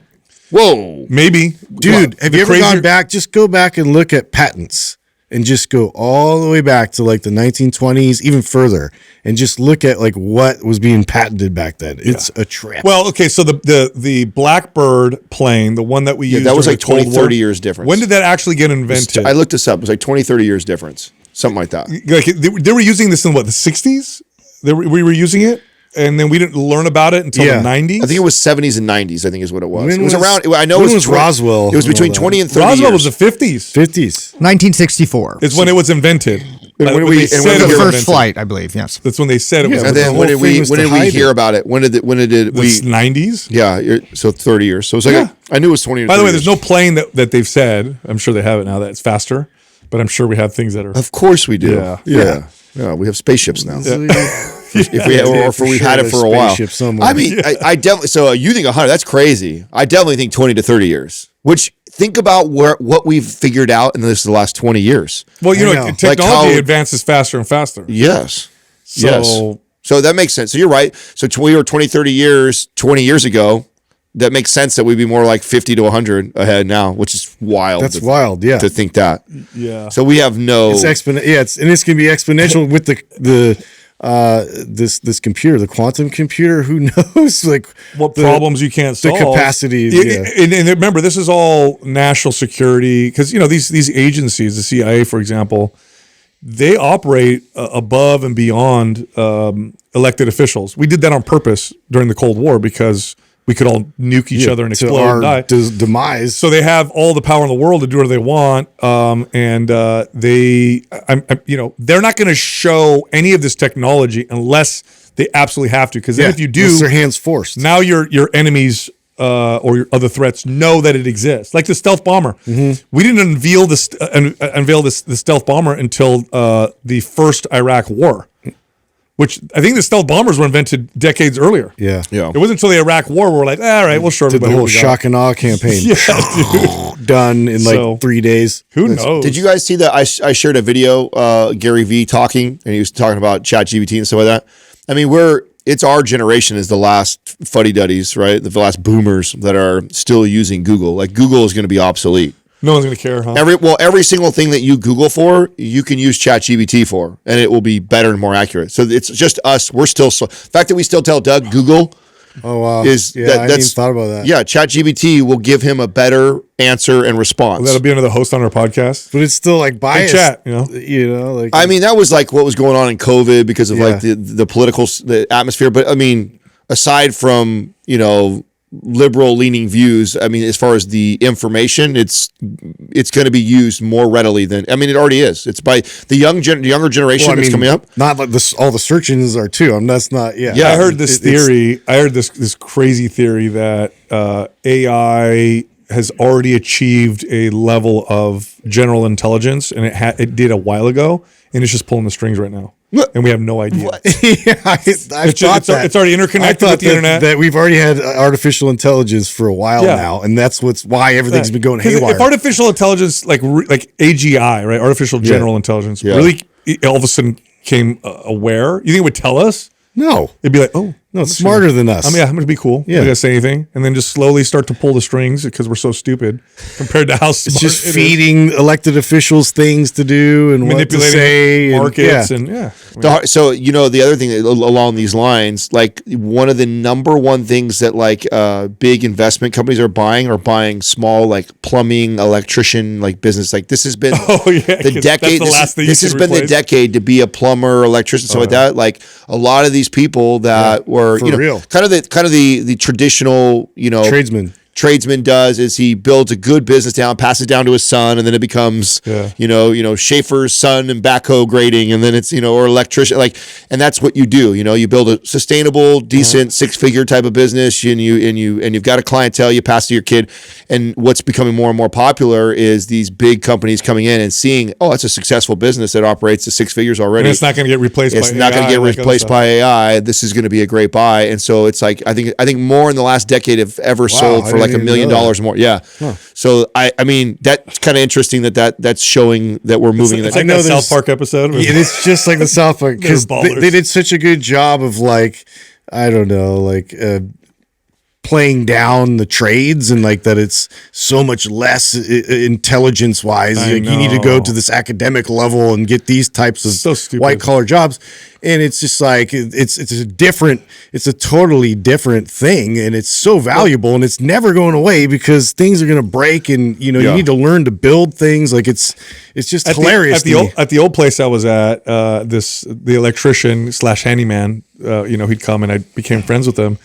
C: Whoa.
A: Maybe.
B: Dude, have
A: The
B: you ever
A: crazier-
B: gone back? Just go back and look at patents and just go all the way back to like the 1920s, even further, and just look at like what was being patented back then. It's a trip.
A: Well, okay, so the Blackbird plane, the one that we used
C: that was
A: during
C: like
A: the Cold
C: 20,
A: War,
C: 30 years difference.
A: When did that actually get invented?
C: I looked this up. It was like 20, 30 years difference. Something like that.
A: Like they were using this in what, the 60s? We were using it, and then we didn't learn about it until
B: Yeah.
A: the 90s.
C: I think it was 70s and 90s, I think is what it was.
B: When
C: It was
B: was-
C: around, I know
B: when
C: it
B: was
C: 20
B: Roswell
C: It was
B: and
C: between
B: all that?
C: 20 and 30
A: Roswell
C: years.
A: was the 50s.
B: 50s.
D: 1964.
A: It's when it was invented.
C: And when
A: When
C: we-
A: they
C: and
A: said
C: when
A: it
D: The
C: we
A: was
C: were-
D: first
A: invented.
D: flight, I believe. Yes.
A: That's when they said it was
B: Yeah,
C: And
B: the
C: then
B: whole
C: when did
B: thing
C: we
B: was
C: when
B: to
C: did we
B: hide
C: hear
B: it.
C: about it? When did
A: the
C: we
A: 90s.
C: Yeah, so 30 years. So it's like
A: Yeah.
C: I knew it was 20 or
A: By the
C: 30
A: way, there's
C: years.
A: no plane that they've said. I'm sure they have it now that it's faster, but I'm sure we have things that are.
C: Of course we do.
A: Yeah.
C: Yeah, we have spaceships now.
B: If
C: We've had it for a while. I mean, I definitely. So you think 100? That's crazy. I definitely think 20 to 30 years. Which think about what we've figured out in the last 20 years.
A: Well, you
B: I
A: know,
B: know.
A: technology
C: Like how-
A: advances faster and faster.
C: Yes.
A: So
C: Yes. So that makes sense. So you're right. So we were 20, 30 years, 20 years ago. That makes sense that we'd be more like 50 to 100 ahead now, which is wild.
B: That's wild. Yeah.
C: to think that.
A: yeah.
C: So we have no.
B: It's exponential. Yeah, it's going to be exponential with this computer, the quantum computer. Who knows? Like
A: What problems you can't
B: the
A: solve.
B: capacity, yeah.
A: And remember, this is all national security because you know these agencies, the CIA, for example, they operate above and beyond elected officials. We did that on purpose during the Cold War because we could all nuke each other and
B: to
A: explode and die.
B: our demise.
A: So they have all the power in the world to do whatever they want, and they're not going to show any of this technology unless they absolutely have to. Because then if you do,
B: unless their hands forced.
A: now your enemies or your other threats know that it exists. Like the stealth bomber, we didn't unveil the stealth bomber until the first Iraq War, which I think the stealth bombers were invented decades earlier.
B: Yeah.
C: Yeah.
A: It wasn't until the Iraq War where we're like, all right, we'll show
B: Did the
A: everybody
B: whole
A: what we got.
B: shock and awe campaign.
A: Yeah, dude.
B: Done in like
A: So-
B: 3 days.
A: Who knows?
C: Did you guys see that? I shared a video, Gary V talking, and he was talking about ChatGPT and stuff like that. I mean, it's our generation is the last fuddy-duddies, right? The last boomers that are still using Google. Like Google is going to be obsolete.
A: No one's gonna care, huh?
C: Every single thing that you Google for, you can use ChatGPT for, and it will be better and more accurate. So it's just us. We're still the fact that we still tell Doug Google
B: Oh, wow.
C: is
B: Yeah, I hadn't even thought about that.
C: Yeah, ChatGPT will give him a better answer and response.
A: That'll be another host on our podcast.
B: But it's still like biased.
A: chat, you know?
B: Like
C: I mean, that was like what was going on in COVID because of like
B: Yeah.
C: the political the atmosphere. But I mean, aside from liberal leaning views, I mean, as far as the information, it's going to be used more readily than it already is. It's by the younger generation that's coming up.
B: Not like this. All the search engines are too. That's not. Yeah.
C: Yeah,
A: I heard this theory. I heard this crazy theory that AI has already achieved a level of general intelligence, and it did a while ago, and it's just pulling the strings right now, and we have no idea.
B: yeah, I thought that.
A: It's already interconnected
B: I thought
A: with the internet.
B: that we've already had artificial intelligence for a while
A: Yeah.
B: now, and that's why everything's been going
A: 'Cause
B: haywire.
A: If artificial intelligence, like AGI, right, artificial general intelligence, really all of a sudden came aware, you think it would tell us?
B: no,
A: It'd be like, oh,
B: no, it's smarter than us.
A: I'm gonna be cool.
B: Yeah.
A: I'm not gonna say anything, and then just slowly start to pull the strings because we're so stupid compared to how smart
B: It's just
A: it is.
B: feeding elected officials things to do and what to
A: Manipulating
B: say.
A: markets
B: and,
C: So the other thing along these lines, like one of the number one things that like big investment companies are buying small like plumbing, electrician like business. Like this has been
A: Oh yeah,
C: the
A: 'cause
C: decade.
A: That's the last thing
C: This
A: you
C: has
A: can
C: been the
A: replace.
C: decade to be a plumber, electrician, stuff like that. Like a lot of these people that were
B: for real.
C: kind of the traditional
B: tradesmen.
C: tradesman does is he builds a good business down, passes down to his son, and then it becomes, Schaefer's son and backhoe grading, and then it's, or electrician, and that's what you do. You build a sustainable, decent 6-figure type of business, and you've got a clientele, you pass to your kid. And what's becoming more and more popular is these big companies coming in and seeing, oh, that's a successful business that operates to 6 figures already.
A: And it's not going to get replaced by AI.
C: It's not going to get replaced by AI. This is going to be a great buy. And so it's like, I think more in the last decade have ever sold for like $1 million more. Yeah. Huh. So I mean, that's kind of interesting that's showing that we're moving.
A: It's like that South Park episode.
B: It's just like the South Park, because they did such a good job of playing down the trades, and that it's so much less intelligence wise. You need to go to this academic level and get these types of white collar jobs. And it's just it's a totally different thing. And it's so valuable, and it's never going away because things are going to break, and you need to learn to build things. It's just hilarious.
A: At the old place I was at, the electrician / handyman, he'd come and I became friends with him.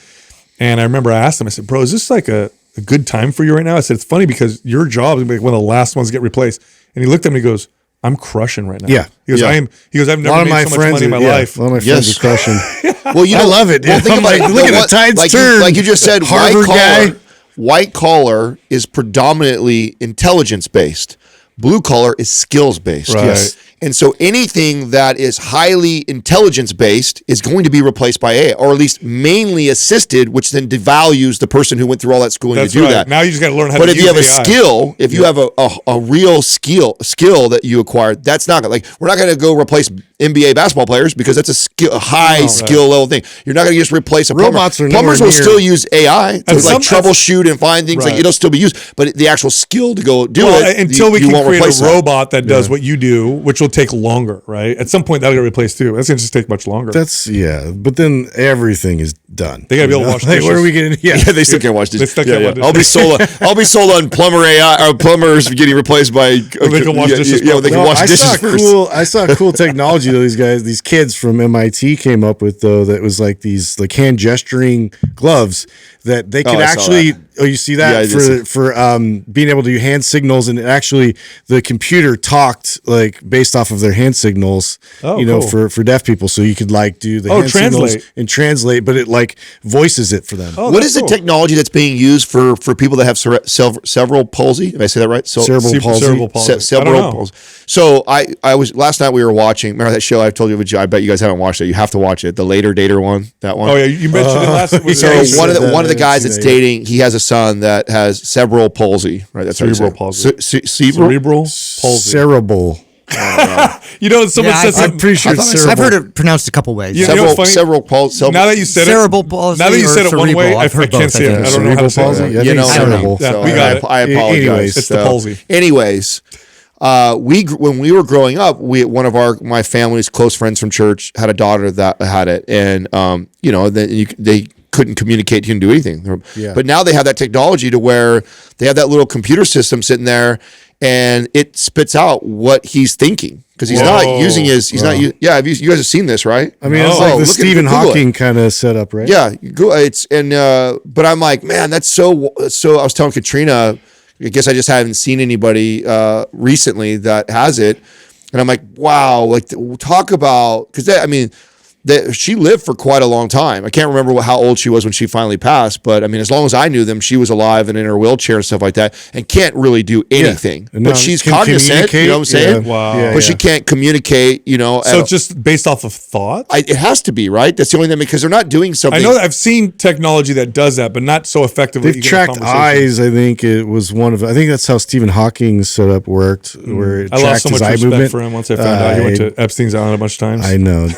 A: And I remember I asked him, I said, bro, is this like a good time for you right now? I said, it's funny because your job is like one of the last ones to get replaced. And he looked at me and he goes, I'm crushing right now.
B: Yeah.
A: He goes, I've never made so much money in my life.
B: A lot of my friends are crushing.
C: Well, I love it. Well, think about it. Look at the tides turn. Like you just said, white collar is predominantly intelligence based. Blue collar is skills based.
A: Right.
C: Yes. And so anything that is highly intelligence based is going to be replaced by AI, or at least mainly assisted, which then devalues the person who went through all that schooling to do that.
A: Now you just got to learn how
C: to use it. But if you have
A: AI.
C: a skill, if you have a real skill that you acquired, that's not going to, we're not going to go replace NBA basketball players because that's a high skill level thing. You're not going to just replace a plumber. Plumbers will still use AI to troubleshoot and find things. Right. It'll still be used, but the actual skill to go do it,
A: until we can create a robot that does what you do, which will take longer, right? At some point that'll get replaced too. That's gonna just take much longer.
B: But then everything is done.
A: They gotta be able to wash dishes.
B: Where are we getting? Yeah,
C: they still can't wash dishes. I'll be sold on plumber AI or plumbers getting replaced by.
A: They can wash dishes.
C: They can wash dishes first.
B: I saw cool technology though. These kids from MIT came up with though, that was like these hand gesturing gloves that they could actually. Oh, you see that for being able to do hand signals, and actually the computer talked based off of their hand signals. Cool. for deaf people, so you could do the hand signals and translate, but it voices it for them.
C: What is the technology that's being used for people that have cerebral palsy? Did I say that right?
B: Cerebral palsy.
C: Cerebral palsy. So I was last night we were watching. Remember that show I told you? I bet you guys haven't watched it. You have to watch it. The Later Dater one. That one.
A: Oh yeah, you mentioned it last week.
C: So one of the guys that's dating, he has a son that has cerebral palsy. Right. That's
A: cerebral palsy.
C: Cerebral palsy.
B: Cerebral.
A: Someone says
B: I'm pretty sure it's cerebral.
D: I've heard it pronounced a couple ways.
C: Cerebral palsy.
A: Now that you said
D: cerebral palsy.
A: Now that you said it one way, I can't say it. I don't know how to say it.
B: Cerebral.
A: We got it.
C: I apologize.
B: Anyways,
A: it's the palsy.
C: Anyways. When we were growing up, one of my family's close friends from church had a daughter that had it, and they couldn't communicate, couldn't do anything. Yeah. But now they have that technology to where they have that little computer system sitting there, and it spits out what he's thinking because he's not using his. He's not. You guys have seen this, right?
B: I mean, it's like the Stephen Hawking kind of setup, right?
C: Yeah, but I'm like, man, that's so. I was telling Katrina. I guess I just haven't seen anybody recently that has it, and I'm like, wow, talk about she lived for quite a long time. I can't remember how old she was when she finally passed, but I mean, as long as I knew them, she was alive and in her wheelchair and stuff like that, and can't really do anything. Yeah. But she's cognizant, you know what I'm saying?
A: Yeah. Wow.
C: But she can't communicate, So
A: it's just based off of thought?
C: It has to be, right? That's the only thing, because they're not doing something.
A: I know that I've seen technology that does that, but not so effectively.
B: They've tracked eyes, I think it was one of. I think that's how Stephen Hawking's setup worked, where it tracked
A: lost so much
B: eye
A: respect
B: movement.
A: for him once I found out he went to Epstein's Island a bunch of times.
B: I know.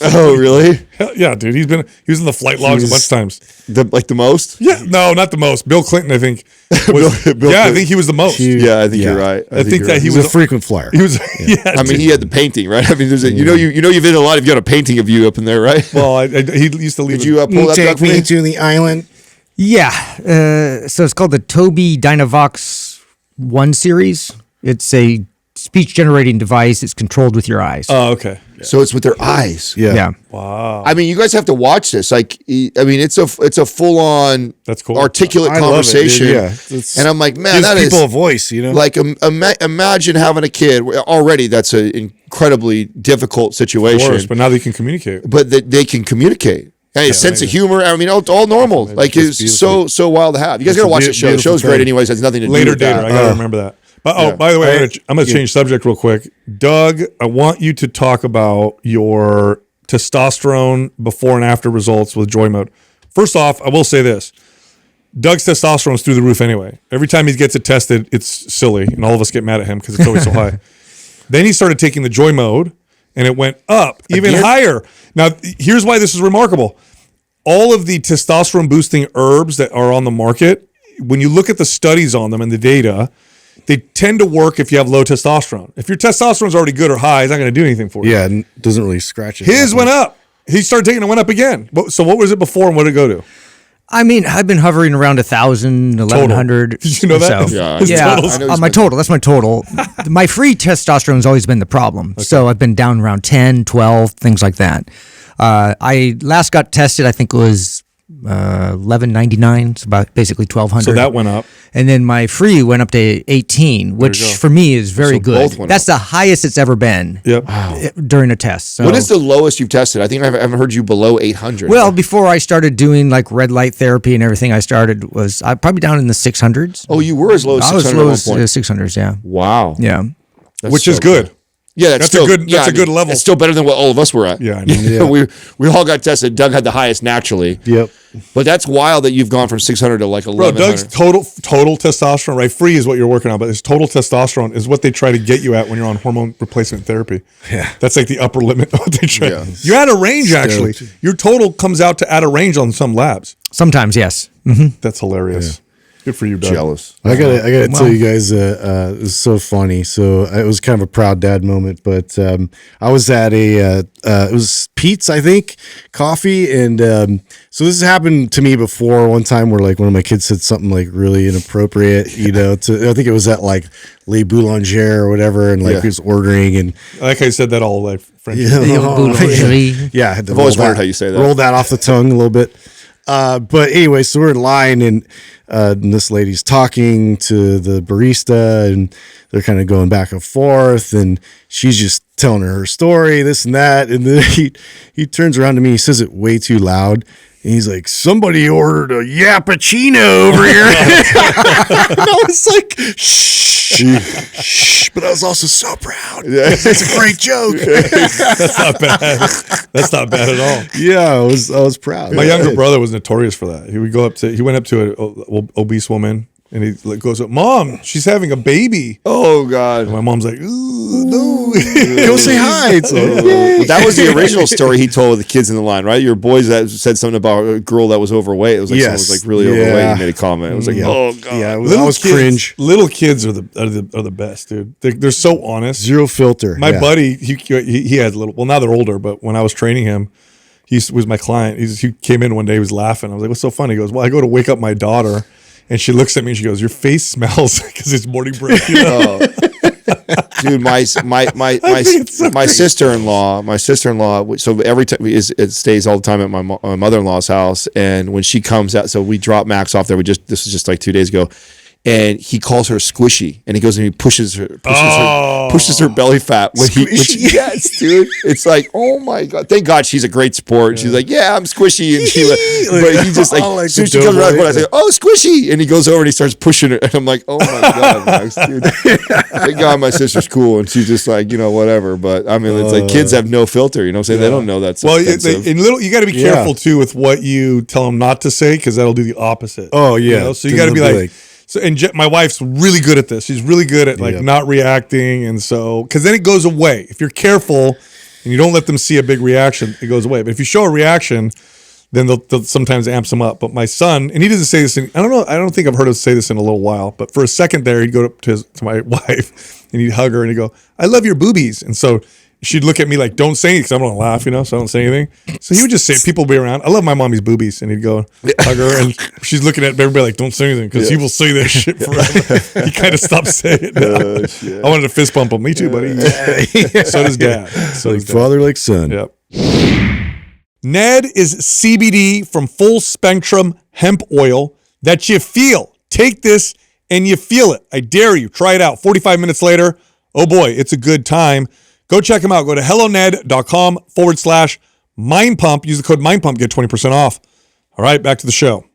C: Oh, really?
A: Hell yeah, dude. He was in the flight logs a bunch of times.
C: The most?
A: Yeah, no, not the most. Bill Clinton, I think. I think he was the most.
C: I think you're right.
A: I think that
B: he was a frequent flyer.
A: He was.
C: I mean, he had the painting, right? I mean, there's you've been a lot. You've got a painting of you up in there, right?
A: Well, he used to leave.
C: Did you pull that
B: take me to the island?
D: Yeah. So it's called the Tobii Dynavox 1 series. It's a speech generating device. It's controlled with your eyes.
A: Oh, okay.
C: So it's with their eyes.
D: Yeah.
A: Wow.
C: I mean, you guys have to watch this. Like, I mean, it's a full on
A: That's cool.
C: articulate
B: I love it,
C: conversation.
B: dude. Yeah. It's-
C: And I'm like, man,
B: gives
C: that is
B: people a voice, you know.
C: like imagine having a kid. Already, that's an incredibly difficult
A: Of
C: situation.
A: course, but now they can communicate.
C: But that they can communicate. And a sense of humor. I mean, all normal. Like it's so wild to have. You guys got to watch the show. The show's great, anyways. It has nothing to do
A: Later
C: with
A: dater.
C: that.
A: I got to remember that. But by the way, I'm going to change subject real quick. Doug, I want you to talk about your testosterone before and after results with Joy Mode. First off, I will say this. Doug's testosterone is through the roof anyway. Every time he gets it tested, it's silly, and all of us get mad at him because it's always so high. Then he started taking the Joy Mode, and it went up even higher. Now, here's why this is remarkable. All of the testosterone boosting herbs that are on the market, when you look at the studies on them and the data, they tend to work if you have low testosterone. If your testosterone's already good or high, it's not going to do anything for you.
B: Yeah, it doesn't really scratch it.
A: His went up. He started taking it, went up again. So what was it before and what did it go to?
D: I mean, I've been hovering around 1,000, 1,100.
A: Did you know that?
D: So.
C: Yeah,
A: His
D: Yeah,
A: totals.
C: I know
D: my total. That's my total. My free testosterone has always been the problem. So I've been down around 10, 12, things like that. I last got tested, I think it was 1199, so about basically 1,200.
A: So that went up.
D: And then my free went up to 18, which for me is very
C: So
D: good.
C: both went
D: That's the highest it's ever been
A: Yep.
D: during a test. So.
C: What is the lowest you've tested? I think I haven't heard you below 800.
D: Well, before I started doing like red light therapy and everything, I probably down in the 600s.
C: oh, you were as low as
D: I was
C: 600
D: low
C: at one
D: as
C: point.
D: 600s, yeah.
C: Wow.
D: Yeah.
C: That's
A: Which
C: so
A: is good.
C: Yeah,
A: That's
C: still,
A: a good- that's a good level.
C: It's still better than what all of us were at.
A: Yeah, I know.
C: we all got tested. Doug had the highest naturally.
B: Yep.
C: But that's wild that you've gone from 600 to like
A: Bro,
C: 1100.
A: Doug's total testosterone, right? Free is what you're working on, but his total testosterone is what they try to get you at when you're on hormone replacement therapy.
B: Yeah.
A: That's like the upper limit of what they try.
C: Yeah.
A: You're at a range, actually. Your total comes out to at a range on some labs.
D: Sometimes, yes.
A: That's hilarious. Good for you, Doug.
C: Jealous.
B: I gotta tell you guys, it was so funny. So it was kind of a proud dad moment, but I was at it was Pete's, I think, coffee, and so this has happened to me before. One time, where like one of my kids said something like really inappropriate, you know. I think it was at like Les Boulangers or whatever, and like he was ordering, and
A: I like how you said that all like French.
B: yeah, I had to
C: I've always
B: roll
C: wondered how you say that.
B: Roll that off the tongue a little bit. But anyway, so we're in line, and this lady's talking to the barista, and they're kind of going back and forth, and she's just telling her story, this and that, and then he turns around to me, he says it way too loud, and he's like, "Somebody ordered a yappuccino over here." And I was like, shh, but I was also so proud. It's a great joke.
A: That's not bad. That's not bad at all.
B: Yeah, I was proud.
A: My younger brother was notorious for that. He went up to an obese woman, and he like goes up, "Mom, she's having a baby."
C: Oh, God.
A: My mom's like, "Ooh, no."
B: Go say hi. It's like,
C: Well, that was the original story he told with the kids in the line, right? Your boys that said something about a girl that was overweight. It was like someone was like really overweight. He made a comment. It was like, oh, God.
B: yeah,
A: Little
B: I was
A: kids,
B: cringe.
A: Little kids are the best, dude. They're so honest.
B: Zero filter.
A: My buddy, he had little. Well, now they're older, but when I was training him, he was my client. He came in one day, he was laughing. I was like, "What's so funny?" He goes, "Well, I go to wake up my daughter, and she looks at me and she goes, 'Your face smells,' because it's morning breath." You know?
C: Dude, my sister-in-law. So every time it stays all the time at my mother-in-law's house, and when she comes out, so we drop Max off there. This was just like 2 days ago. And he calls her squishy, and he goes and he pushes her belly fat. Yes, dude. It's like, oh my God! Thank God she's a great sport. She's like, yeah, I'm squishy, and but he just like, as soon as she comes around the corner, I say, oh, squishy, and he goes over and he starts pushing her, and I'm like, oh my God, Max, dude. Thank God my sister's cool, and she's just like, whatever. But I mean, it's like kids have no filter. You know what I'm saying? They don't know that's offensive.
A: You got to be careful too with what you tell them not to say, because that'll do the opposite.
B: Oh yeah.
A: So you got to be like. So, and my wife's really good at this. She's really good at like not reacting, and so because then it goes away. If you're careful and you don't let them see a big reaction, it goes away. But if you show a reaction, then they'll sometimes amps them up. But my son, and he doesn't say this, I don't think I've heard him say this in a little while, but for a second there, he'd go up to my wife and he'd hug her and he'd go, "I love your boobies." And so she'd look at me like, "Don't say anything," because I'm going to laugh, so I don't say anything. So he would just say, people would be around, "I love my mommy's boobies." And he'd go hug her, and she's looking at everybody like, "Don't say anything," because he will say that shit forever. He kind of stopped saying it now. I wanted to fist bump him. Me too, buddy. So does dad. So
B: like father, like son.
A: Yep. Ned is CBD from full spectrum hemp oil that you feel. Take this and you feel it. I dare you. Try it out. 45 minutes later, oh boy, it's a good time. Go check them out. Go to helloned.com/mindpump. Use the code mindpump. Get 20% off. All right, back to the show.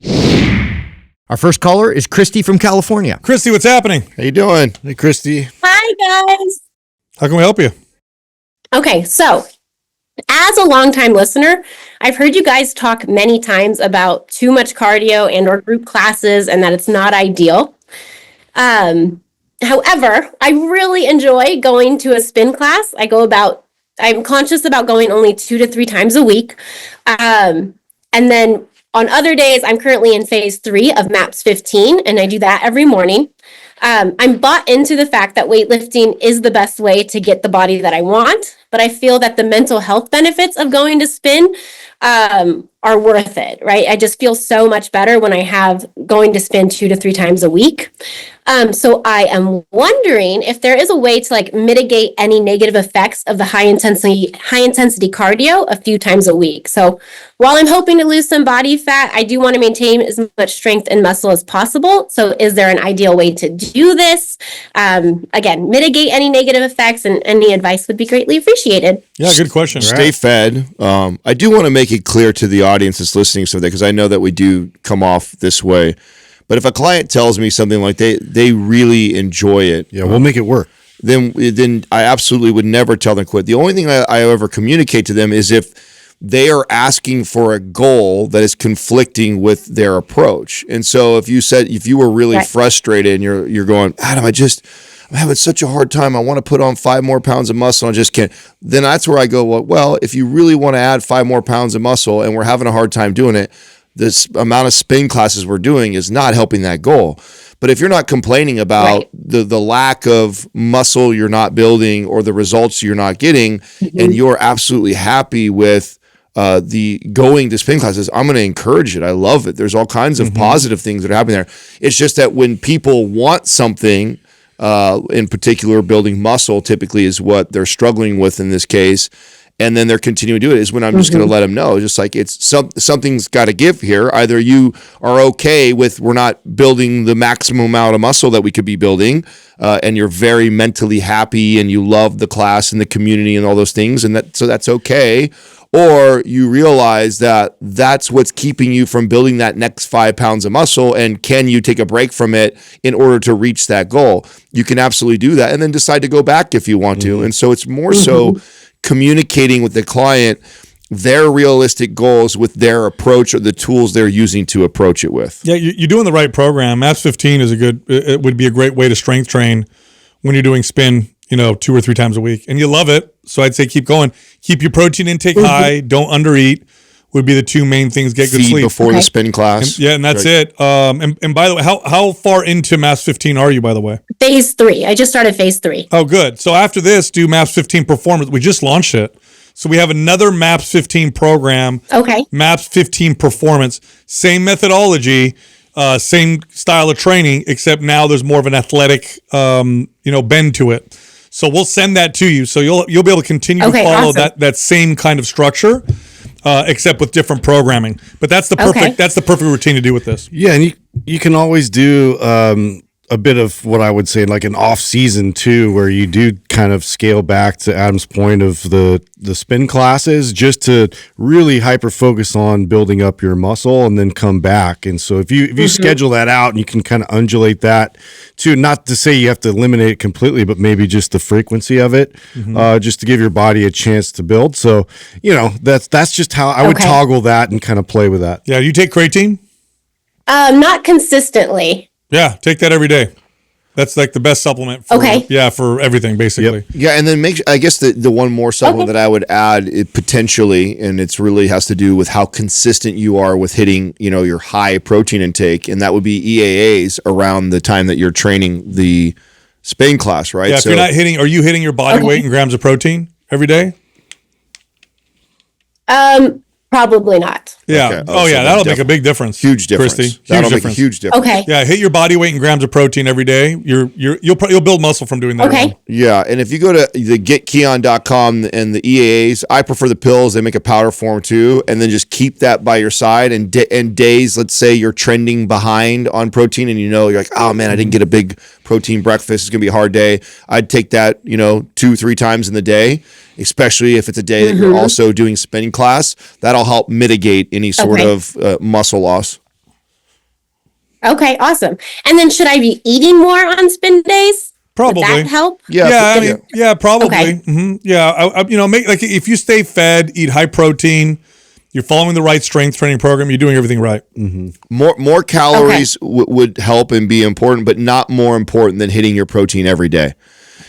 D: Our first caller is Christy from California.
A: Christy, what's happening?
C: How you doing?
B: Hey, Christy.
E: Hi, guys.
A: How can we help you?
E: Okay, so as a longtime listener, I've heard you guys talk many times about too much cardio and or group classes and that it's not ideal. However, I really enjoy going to a spin class. I'm conscious about going only 2 to 3 times a week. And then on other days, I'm currently in phase 3 of MAPS 15, and I do that every morning. I'm bought into the fact that weightlifting is the best way to get the body that I want, but I feel that the mental health benefits of going to spin are worth it, right? I just feel so much better when I have going to spin 2 to 3 times a week. So I am wondering if there is a way to mitigate any negative effects of the high intensity cardio a few times a week. So while I'm hoping to lose some body fat, I do want to maintain as much strength and muscle as possible. So is there an ideal way to do this? Again, mitigate any negative effects, and any advice would be greatly appreciated.
A: Yeah, good question.
C: Stay fed. I do want to make it clear to the audience that's listening something, because I know that we do come off this way. But if a client tells me something like they really enjoy it,
B: Yeah, we'll make it work.
C: then I absolutely would never tell them to quit. The only thing I ever communicate to them is if they are asking for a goal that is conflicting with their approach. And so if you were really frustrated and you're going, "Adam, I'm having such a hard time. I want to put on 5 more pounds of muscle. I just can't." Then that's where I go, well, if you really want to add 5 more pounds of muscle and we're having a hard time doing it, this amount of spin classes we're doing is not helping that goal. But if you're not complaining about the lack of muscle you're not building or the results you're not getting, and you're absolutely happy with the going to spin classes, I'm going to encourage it. I love it. There's all kinds of positive things that are happening there. It's just that when people want something, in particular, building muscle typically is what they're struggling with in this case, and then they're continuing to do it, is when I'm just going to let them know, just like something's got to give here. Either you are okay with we're not building the maximum amount of muscle that we could be building, and you're very mentally happy and you love the class and the community and all those things, and so that's okay. Or you realize that that's what's keeping you from building that next 5 pounds of muscle, and can you take a break from it in order to reach that goal? You can absolutely do that, and then decide to go back if you want to. And so it's more so communicating with the client their realistic goals with their approach or the tools they're using to approach it with.
A: Yeah, you're doing the right program. MAPS 15 it would be a great way to strength train when you're doing spin, 2 or 3 times a week, and you love it. So I'd say keep going. Keep your protein intake high. Don't undereat. Would be the 2 main things. Get good
C: Feed
A: sleep
C: before the spin class.
A: And that's it. And by the way, how far into MAPS 15 are you, by the way?
E: Phase 3. I just started phase 3.
A: Oh, good. So after this, do MAPS 15 Performance. We just launched it. So we have another MAPS 15 program.
E: Okay.
A: MAPS 15 Performance. Same methodology, same style of training, except now there's more of an athletic, bend to it. So we'll send that to you. So you'll be able to continue to follow that same kind of structure, except with different programming. But that's the perfect routine to do with this.
B: Yeah, and you can always do a bit of what I would say like an off season too, where you do kind of scale back to Adam's point of the spin classes, just to really hyper focus on building up your muscle and then come back. And so if you schedule that out, and you can kind of undulate that too, not to say you have to eliminate it completely, but maybe just the frequency of it, just to give your body a chance to build. So, that's just how I would toggle that and kind of play with that.
A: Yeah. You take creatine?
E: Not consistently.
A: Yeah. Take that every day. That's like the best supplement for, for everything, basically.
C: Yeah, and then I guess the one more supplement that I would add potentially, and it's really has to do with how consistent you are with hitting, your high protein intake, and that would be EAAs around the time that you're training the spin class, right?
A: Yeah, if you're not hitting, are you hitting your body weight in grams of protein every day?
E: Probably not.
A: Yeah.
C: Okay.
A: That'll make a big difference.
C: Huge difference.
A: Christy.
C: That'll make a huge difference.
E: Okay.
A: Yeah, hit your body weight in grams of protein every day. You'll build muscle from doing that.
E: Okay.
A: Alone.
C: Yeah, and if you go to the getkeon.com and the EAAs, I prefer the pills. They make a powder form too, and then just keep that by your side. And days, let's say you're trending behind on protein, and you're like, oh man, I didn't get a big protein breakfast. It's gonna be a hard day. I'd take that, 2-3 times in the day, especially if it's a day that you're also doing spinning class. That'll help mitigate any sort of muscle loss.
E: Okay, awesome. And then should I be eating more on spin days?
A: Probably.
E: Would that help?
A: Yeah, probably.
E: Okay.
A: Mm-hmm. Yeah, make like if you stay fed, eat high protein, you're following the right strength training program, you're doing everything right.
C: Mm-hmm. More calories would help and be important, but not more important than hitting your protein every day.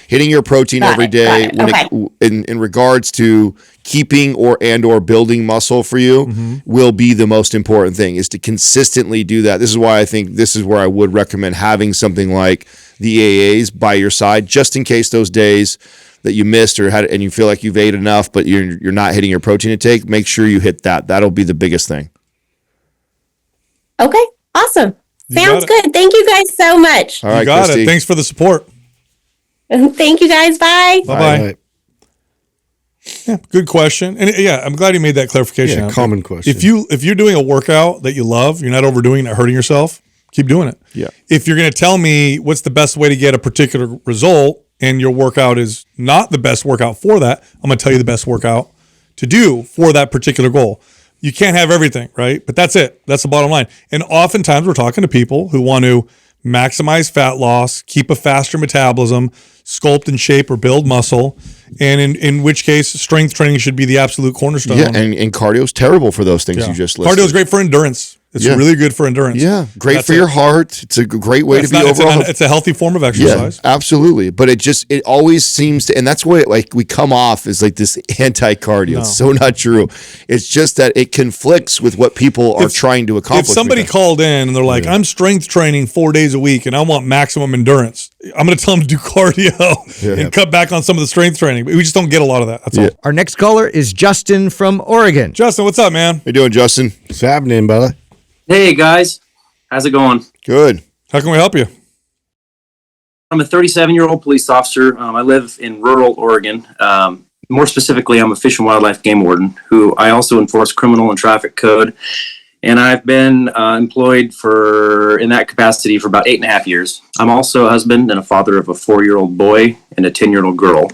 C: Hitting your protein every day in regards to keeping or building muscle for you will be the most important thing, is to consistently do that. This is why I think this is where I would recommend having something like the EAAs by your side, just in case those days that you missed or had and you feel like you've ate enough but you're not hitting your protein intake. Make sure you hit that. That'll be the biggest thing.
E: Okay, awesome. Sounds good. Thank you guys so much.
C: All right,
A: you got
C: Christy.
A: it. Thanks for the support.
E: Thank you guys. Bye.
A: Bye-bye. Yeah, good question. And I'm glad you made that clarification.
B: Yeah, common question.
A: If you're doing a workout that you love, you're not overdoing it, not hurting yourself, keep doing it.
C: Yeah.
A: If you're going to tell me what's the best way to get a particular result and your workout is not the best workout for that, I'm going to tell you the best workout to do for that particular goal. You can't have everything, right? But that's it. That's the bottom line. And oftentimes we're talking to people who want to maximize fat loss, keep a faster metabolism, sculpt and shape or build muscle, and in which case strength training should be the absolute cornerstone.
C: Yeah, and cardio is terrible for those things you just listed.
A: Cardio is great for endurance. It's really good for endurance.
C: Yeah, great for your heart. It's a great way to be overall.
A: It's a healthy form of exercise.
C: Yeah, absolutely. But it always seems to, and that's why we come off as like this anti-cardio.
A: No.
C: It's so not true. It's just that it conflicts with what people are trying to accomplish.
A: If somebody called in and they're like, I'm strength training 4 days a week and I want maximum endurance, I'm going to tell them to do cardio and cut back on some of the strength training. But we just don't get a lot of that. That's all.
D: Our next caller is Justin from Oregon.
A: Justin, what's up, man?
C: How you doing, Justin?
B: What's happening, brother?
F: Hey guys, how's it going?
C: Good.
A: How can we help you?
F: I'm a 37-year-old police officer. I live in rural Oregon. More specifically, I'm a fish and wildlife game warden who I also enforce criminal and traffic code. And I've been employed in that capacity for about 8.5 years. I'm also a husband and a father of a 4-year-old boy and a 10-year-old girl.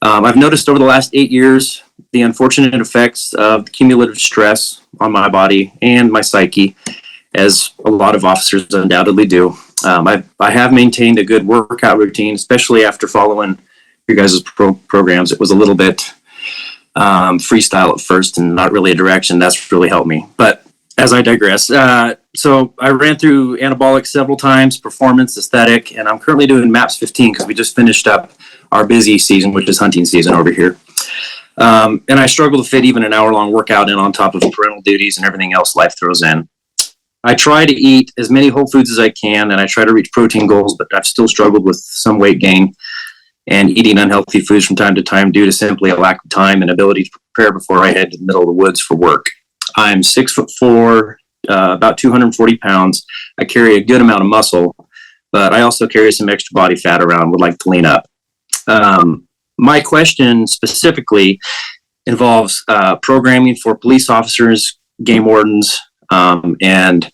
F: I've noticed over the last 8 years the unfortunate effects of cumulative stress on my body and my psyche, as a lot of officers undoubtedly do. I have maintained a good workout routine, especially after following your guys' programs. It was a little bit freestyle at first and not really a direction. That's really helped me. But as I digress, so I ran through anabolic several times, performance, aesthetic, and I'm currently doing MAPS 15 because we just finished up our busy season, which is hunting season over here. And I struggle to fit even an hour-long workout in on top of parental duties and everything else life throws in. I try to eat as many whole foods as I can, and I try to reach protein goals, but I've still struggled with some weight gain and eating unhealthy foods from time to time due to simply a lack of time and ability to prepare before I head to the middle of the woods for work. I'm 6'4", about 240 pounds. I carry a good amount of muscle, but I also carry some extra body fat around, would like to lean up. My question specifically involves programming for police officers, game wardens, and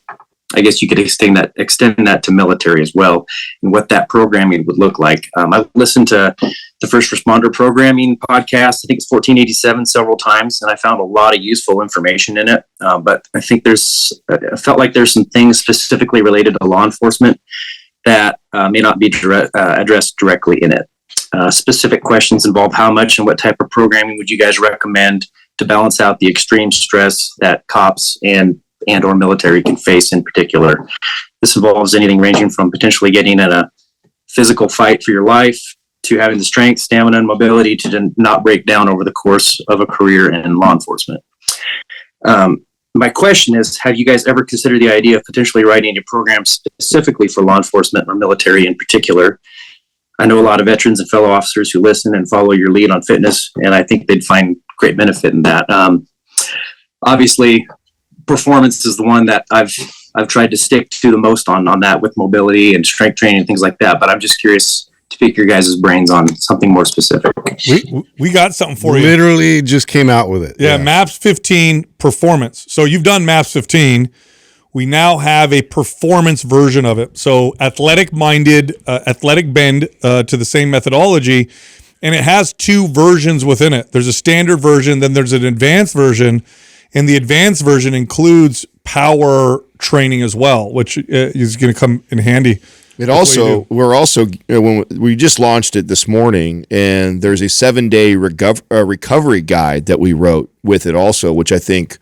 F: I guess you could extend that to military as well, and what that programming would look like. I've listened to the First Responder Programming podcast, I think it's 1487, several times, and I found a lot of useful information in it. But I think I felt like there's some things specifically related to law enforcement that may not be addressed directly in it. Specific questions involve how much and what type of programming would you guys recommend to balance out the extreme stress that cops and or military can face in particular. This involves anything ranging from potentially getting in a physical fight for your life to having the strength, stamina, and mobility to not break down over the course of a career in law enforcement. My question is, have you guys ever considered the idea of potentially writing a program specifically for law enforcement or military in particular? I know a lot of veterans and fellow officers who listen and follow your lead on fitness, and I think they'd find great benefit in that. Obviously, performance is the one that I've tried to stick to the most on that, with mobility and strength training and things like that. But I'm just curious to pick your guys' brains on something more specific.
A: We got something for you.
B: Literally just came out with it.
A: Yeah, MAPS 15 performance. So you've done MAPS 15. We now have a performance version of it. So athletic bend to the same methodology. And it has two versions within it. There's a standard version, then there's an advanced version. And the advanced version includes power training as well, which is going to come in handy.
C: When we just launched it this morning, and there's a 7-day recovery guide that we wrote with it also, which I think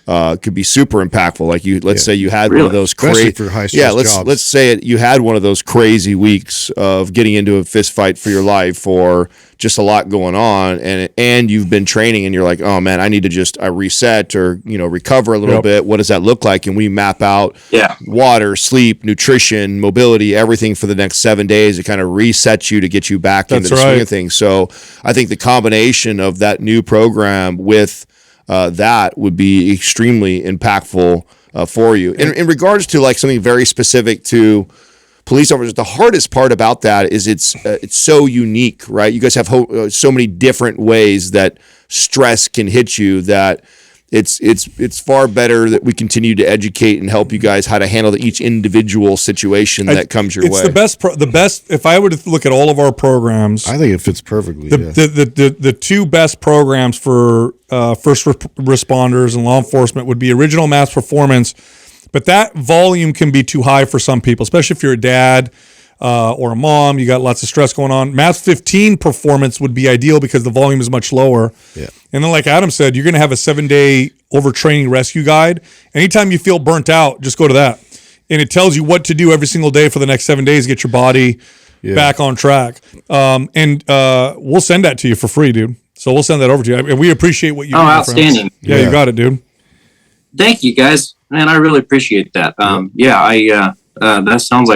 C: could be super impactful. Like let's say you had one of those crazy
B: for high stress jobs.
C: Let's say you had one of those crazy weeks of getting into a fist fight for your life, or just a lot going on, and you've been training, and you're like, oh man, I need to just reset or recover a little bit. What does that look like? And we map out water, sleep, nutrition, mobility, everything for the next 7 days. It kind of resets you to get you back into the swing of things. So I think the combination of that new program with that would be extremely impactful for you. In regards to like something very specific to police officers, the hardest part about that is it's so unique, right? You guys have so many different ways that stress can hit you that it's far better that we continue to educate and help you guys how to handle each individual situation that comes your way.
A: It's the best. If I were to look at all of our programs,
B: I think it fits perfectly.
A: The two best programs for first responders and law enforcement would be Original MAPS Performance, but that volume can be too high for some people, especially if you're a dad or a mom. You got lots of stress going on. MAPS 15 Performance would be ideal because the volume is much lower.
B: Yeah.
A: And then, like Adam said, you're going to have a 7-day overtraining rescue guide. Anytime you feel burnt out, just go to that. And it tells you what to do every single day for the next 7 days to get your body back on track. And we'll send that to you for free, dude. So we'll send that over to you. And we appreciate what you do. Oh,
F: outstanding.
A: Yeah, you got it, dude.
F: Thank you, guys. Man, I really appreciate that. That sounds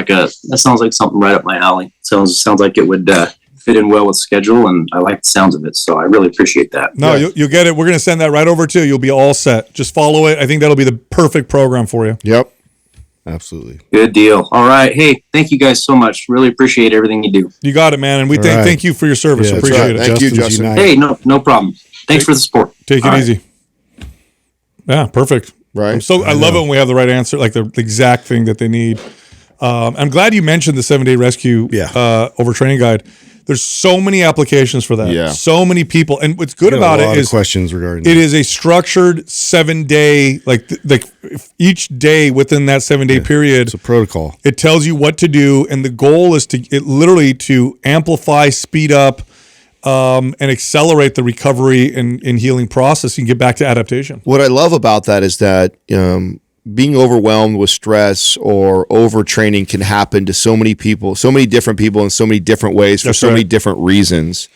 F: like something right up my alley. Sounds like it would fit in well with schedule, and I like the sounds of it. So I really appreciate that.
A: No, you'll get it. We're going to send that right over to you. You'll be all set. Just follow it. I think that'll be the perfect program for you.
C: Yep.
B: Absolutely.
F: Good deal. All right. Hey, thank you guys so much. Really appreciate everything you do.
A: You got it, man. And we thank you for your service. Appreciate it.
C: Thank you, Justin.
F: Hey, no problem. Thanks for the support.
A: Take it easy. Yeah, perfect.
C: Right.
A: I love it when we have the right answer, like the exact thing that they need. I'm glad you mentioned the 7-day rescue overtraining guide. There's so many applications for that. Yeah. So many people. And what's good about it is
B: questions regarding
A: it is a structured 7-day, like each day within that 7-day period.
B: It's a protocol.
A: It tells you what to do. And the goal is to amplify, speed up, and accelerate the recovery and healing process and get back to adaptation.
C: What I love about that is that being overwhelmed with stress or overtraining can happen to so many people, so many different people in so many different ways for many different reasons.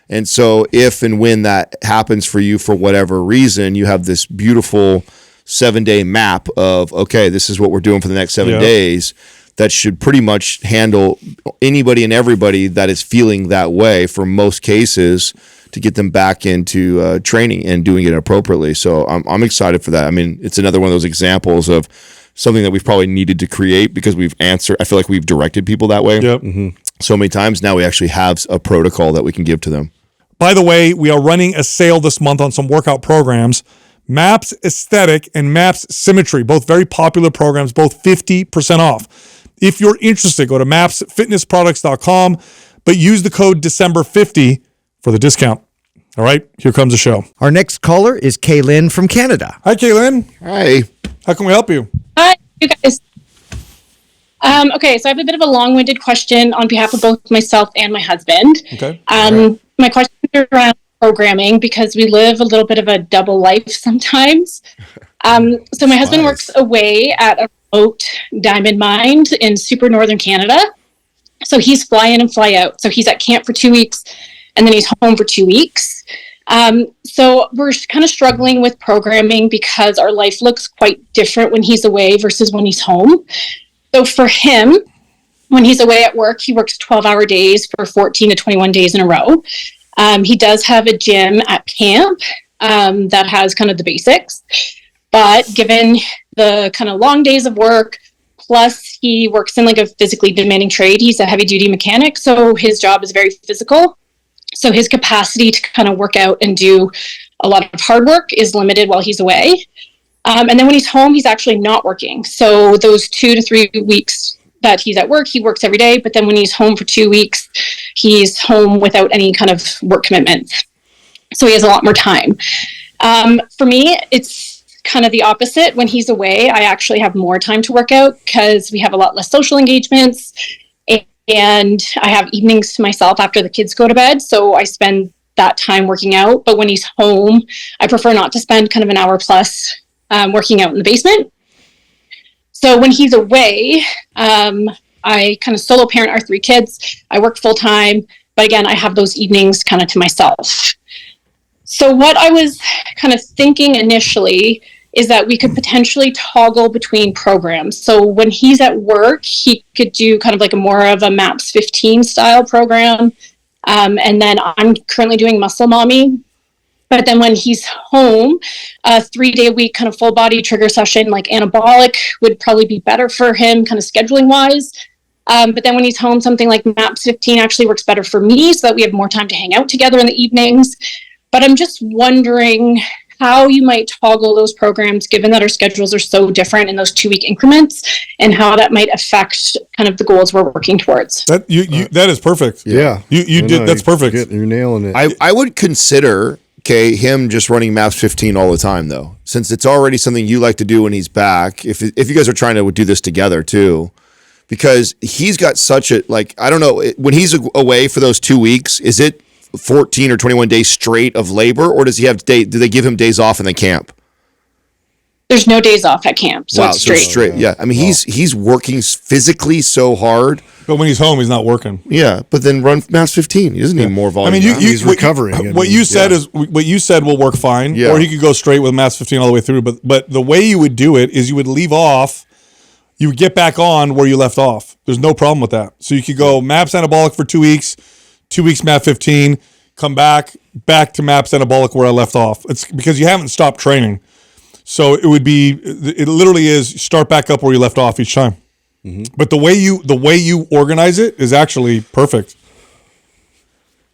C: And so if and when that happens for you for whatever reason, you have this beautiful 7-day map of, okay, this is what we're doing for the next 7 days. That should pretty much handle anybody and everybody that is feeling that way for most cases to get them back into training and doing it appropriately. So I'm excited for that. I mean, it's another one of those examples of something that we've probably needed to create because I feel like we've directed people that way so many times. Now we actually have a protocol that we can give to them.
A: By the way, we are running a sale this month on some workout programs. MAPS Aesthetic and MAPS Symmetry, both very popular programs, both 50% off. If you're interested, go to mapsfitnessproducts.com, but use the code December50 for the discount. All right, here comes the show.
D: Our next caller is Kaylin from Canada.
A: Hi, Kaylin.
C: Hi.
A: How can we help you?
G: Hi, you guys. Okay, so I have a bit of a long-winded question on behalf of both myself and my husband.
A: Okay.
G: My question is around programming because we live a little bit of a double life sometimes. So my husband works away at a remote diamond mine in super northern Canada. So he's fly in and fly out. So he's at camp for 2 weeks and then he's home for 2 weeks. So we're kind of struggling with programming because our life looks quite different when he's away versus when he's home. So for him, when he's away at work, he works 12-hour days for 14 to 21 days in a row. He does have a gym at camp that has kind of the basics. But given the kind of long days of work, plus he works in like a physically demanding trade, he's a heavy duty mechanic. So his job is very physical. So his capacity to kind of work out and do a lot of hard work is limited while he's away. And then when he's home, he's actually not working. So those 2 to 3 weeks that he's at work, he works every day. But then when he's home for 2 weeks, he's home without any kind of work commitments. So he has a lot more time. For me, it's kind of the opposite. When he's away, I actually have more time to work out because we have a lot less social engagements. And I have evenings to myself after the kids go to bed. So I spend that time working out. But when he's home, I prefer not to spend kind of an hour plus working out in the basement. So when he's away, I kind of solo parent our 3 kids. I work full time. But again, I have those evenings kind of to myself. So what I was kind of thinking initially is that we could potentially toggle between programs. So when he's at work, he could do kind of like a more of a MAPS 15 style program. And then I'm currently doing Muscle Mommy. But then when he's home, a 3-day a week kind of full body trigger session, like anabolic, would probably be better for him kind of scheduling wise. But then when he's home, something like MAPS 15 actually works better for me so that we have more time to hang out together in the evenings. But I'm just wondering how you might toggle those programs given that our schedules are so different in those 2-week increments and how that might affect kind of the goals we're working towards.
A: That is perfect.
B: Yeah.
A: That's perfect.
B: You're nailing it.
C: I would consider him just running MAPS 15 all the time though, since it's already something you like to do when he's back. If you guys are trying to do this together too, because he's got such a, like, I don't know, when he's away for those 2 weeks, is it 14 or 21 days straight of labor, or does he have do they give him days off in the camp?
G: There's no days off at camp, so it's straight.
C: So straight. Yeah, I mean he's working physically so hard,
A: but when he's home, he's not working.
C: Yeah, but then run MAPS 15. He doesn't need more volume.
A: I mean,
B: he's recovering.
A: What you said will work fine.
C: Yeah.
A: Or he could go straight with MAPS 15 all the way through. But the way you would do it is you would leave off. You would get back on where you left off. There's no problem with that. So you could go MAPS anabolic for 2 weeks, 2 weeks MAPS 15. Come back to MAPS anabolic where I left off. It's because you haven't stopped training. So it literally is start back up where you left off each time. Mm-hmm. But the way you organize it is actually perfect.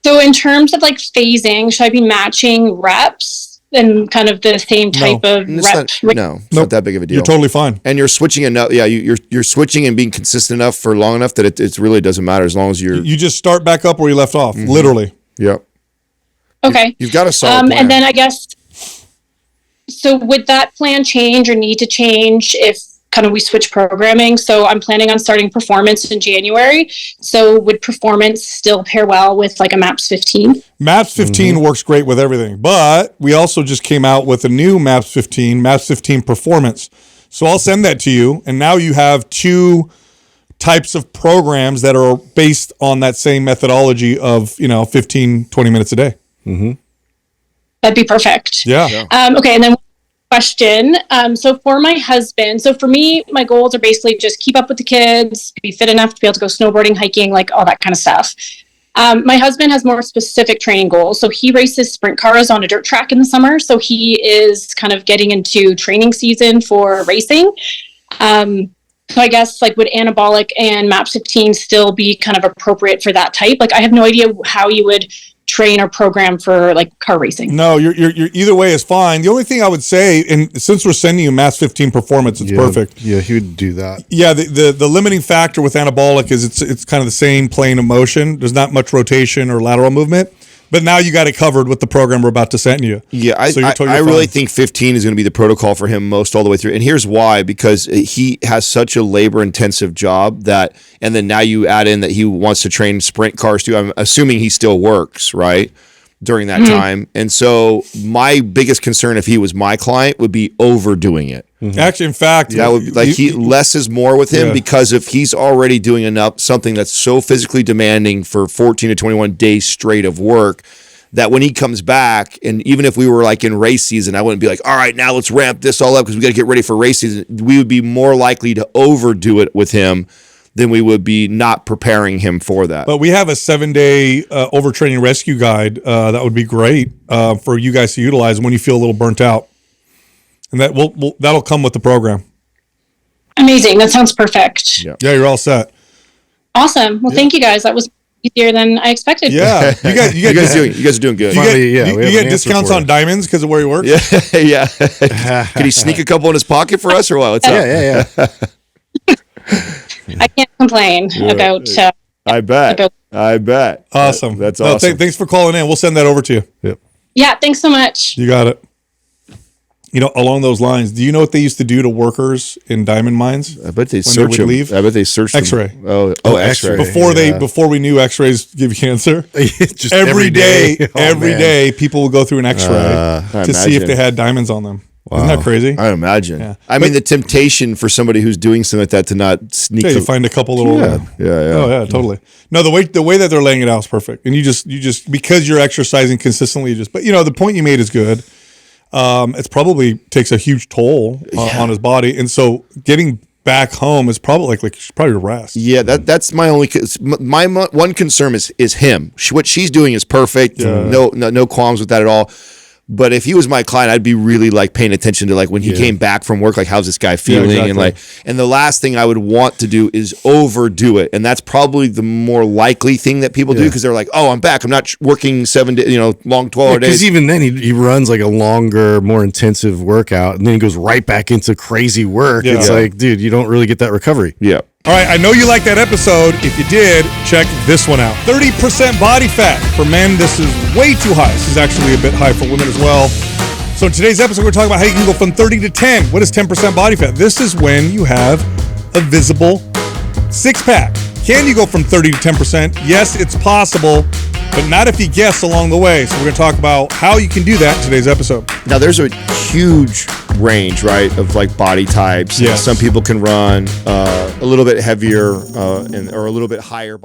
G: So in terms of like phasing, should I be matching reps and kind of the same type of rep?
C: It's not that big of a deal.
A: You're totally fine.
C: And you're switching enough. Yeah, you're switching and being consistent enough for long enough that it really doesn't matter as long as you
A: just start back up where you left off. Mm-hmm. Literally.
C: Yep.
G: Okay.
C: You've got a solid plan.
G: And then I guess, so would that plan change or need to change if kind of we switch programming? So I'm planning on starting performance in January. So would performance still pair well with like a MAPS 15?
A: MAPS 15 works great with everything, but we also just came out with a new MAPS 15 performance. So I'll send that to you. And now you have 2 types of programs that are based on that same methodology of, 15, 20 minutes a day.
B: Mm-hmm.
G: That'd be perfect.
A: Yeah.
G: Okay. And then question. So for my husband, so for me, my goals are basically just keep up with the kids, be fit enough to be able to go snowboarding, hiking, like all that kind of stuff. My husband has more specific training goals. So he races sprint cars on a dirt track in the summer. So he is kind of getting into training season for racing. So I guess like would anabolic and MAPS 15 still be kind of appropriate for that type? Like I have no idea how you would train or program for like car racing.
A: No, you're either way is fine. The only thing I would say, and since we're sending you MAPS 15 performance, it's perfect.
B: Yeah, he would do that.
A: Yeah, the limiting factor with anabolic is it's kind of the same plane of motion. There's not much rotation or lateral movement. But now you got it covered with the program we're about to send you.
C: Yeah, I really think 15 is going to be the protocol for him most all the way through. And here's why, because he has such a labor-intensive job that, and then now you add in that he wants to train sprint cars too. I'm assuming he still works, right? during that time. And so my biggest concern if he was my client would be overdoing it.
A: Actually, in fact,
C: That would be like less is more with him, because if he's already doing something that's so physically demanding for 14 to 21 days straight of work, that when he comes back, and even if we were like in race season, I wouldn't be like, all right, now let's ramp this all up because we got to get ready for race season. We would be more likely to overdo it with him than we would be not preparing him for that.
A: But we have a 7-day overtraining rescue guide that would be great for you guys to utilize when you feel a little burnt out, and that'll come with the program.
G: Amazing. That sounds perfect.
C: Yeah,
A: you're all set.
G: Awesome. Well, thank you guys. That was easier than I expected.
A: Yeah, you guys
C: are doing good.
A: You get discounts on diamonds because of where you work.
C: Yeah. Can he sneak a couple in his pocket for us or what? What's up?
B: Yeah.
G: I can't complain about.
C: I bet.
A: Awesome.
C: That's awesome.
A: Thanks for calling in. We'll send that over to you.
B: Yep.
G: Yeah. Thanks so much.
A: You got it. Along those lines, do you know what they used to do to workers in diamond mines?
C: I bet they search them. I bet they search
A: X-ray.
C: Them. Oh, X-ray.
A: Before we knew X-rays give you cancer.
B: Just
A: every day, people would go through an X-ray to see if they had diamonds on them. Wow. Isn't that crazy?
C: I imagine.
A: Yeah.
C: I mean, the temptation for somebody who's doing something like that to not sneak.
A: To find a couple little.
C: Yeah.
A: Oh yeah, totally. No, the way that they're laying it out is perfect, and you just because you're exercising consistently, but the point you made is good. It's probably takes a huge toll on his body, and so getting back home is probably like probably rest.
C: Yeah, that's my only one concern is him. What she's doing is perfect. Yeah. No qualms with that at all. But if he was my client, I'd be really like paying attention to like when he came back from work, like how's this guy feeling, and the last thing I would want to do is overdo it, and that's probably the more likely thing that people do because they're like, oh, I'm back, I'm not working 7 days, long 12 days.
B: Because even then he runs like a longer, more intensive workout, and then he goes right back into crazy work. Yeah. It's like, dude, you don't really get that recovery.
C: Yeah.
A: All right, I know you liked that episode. If you did, check this one out. 30% body fat. For men, this is way too high. This is actually a bit high for women as well. So in today's episode, we're talking about how you can go from 30 to 10. What is 10% body fat? This is when you have a visible six-pack. Can you go from 30 to 10%? Yes, it's possible, but not if you guess along the way. So we're going to talk about how you can do that in today's episode.
C: Now, there's a huge range, right, of like body types.
A: Yes.
C: Some people can run a little bit heavier or a little bit higher body.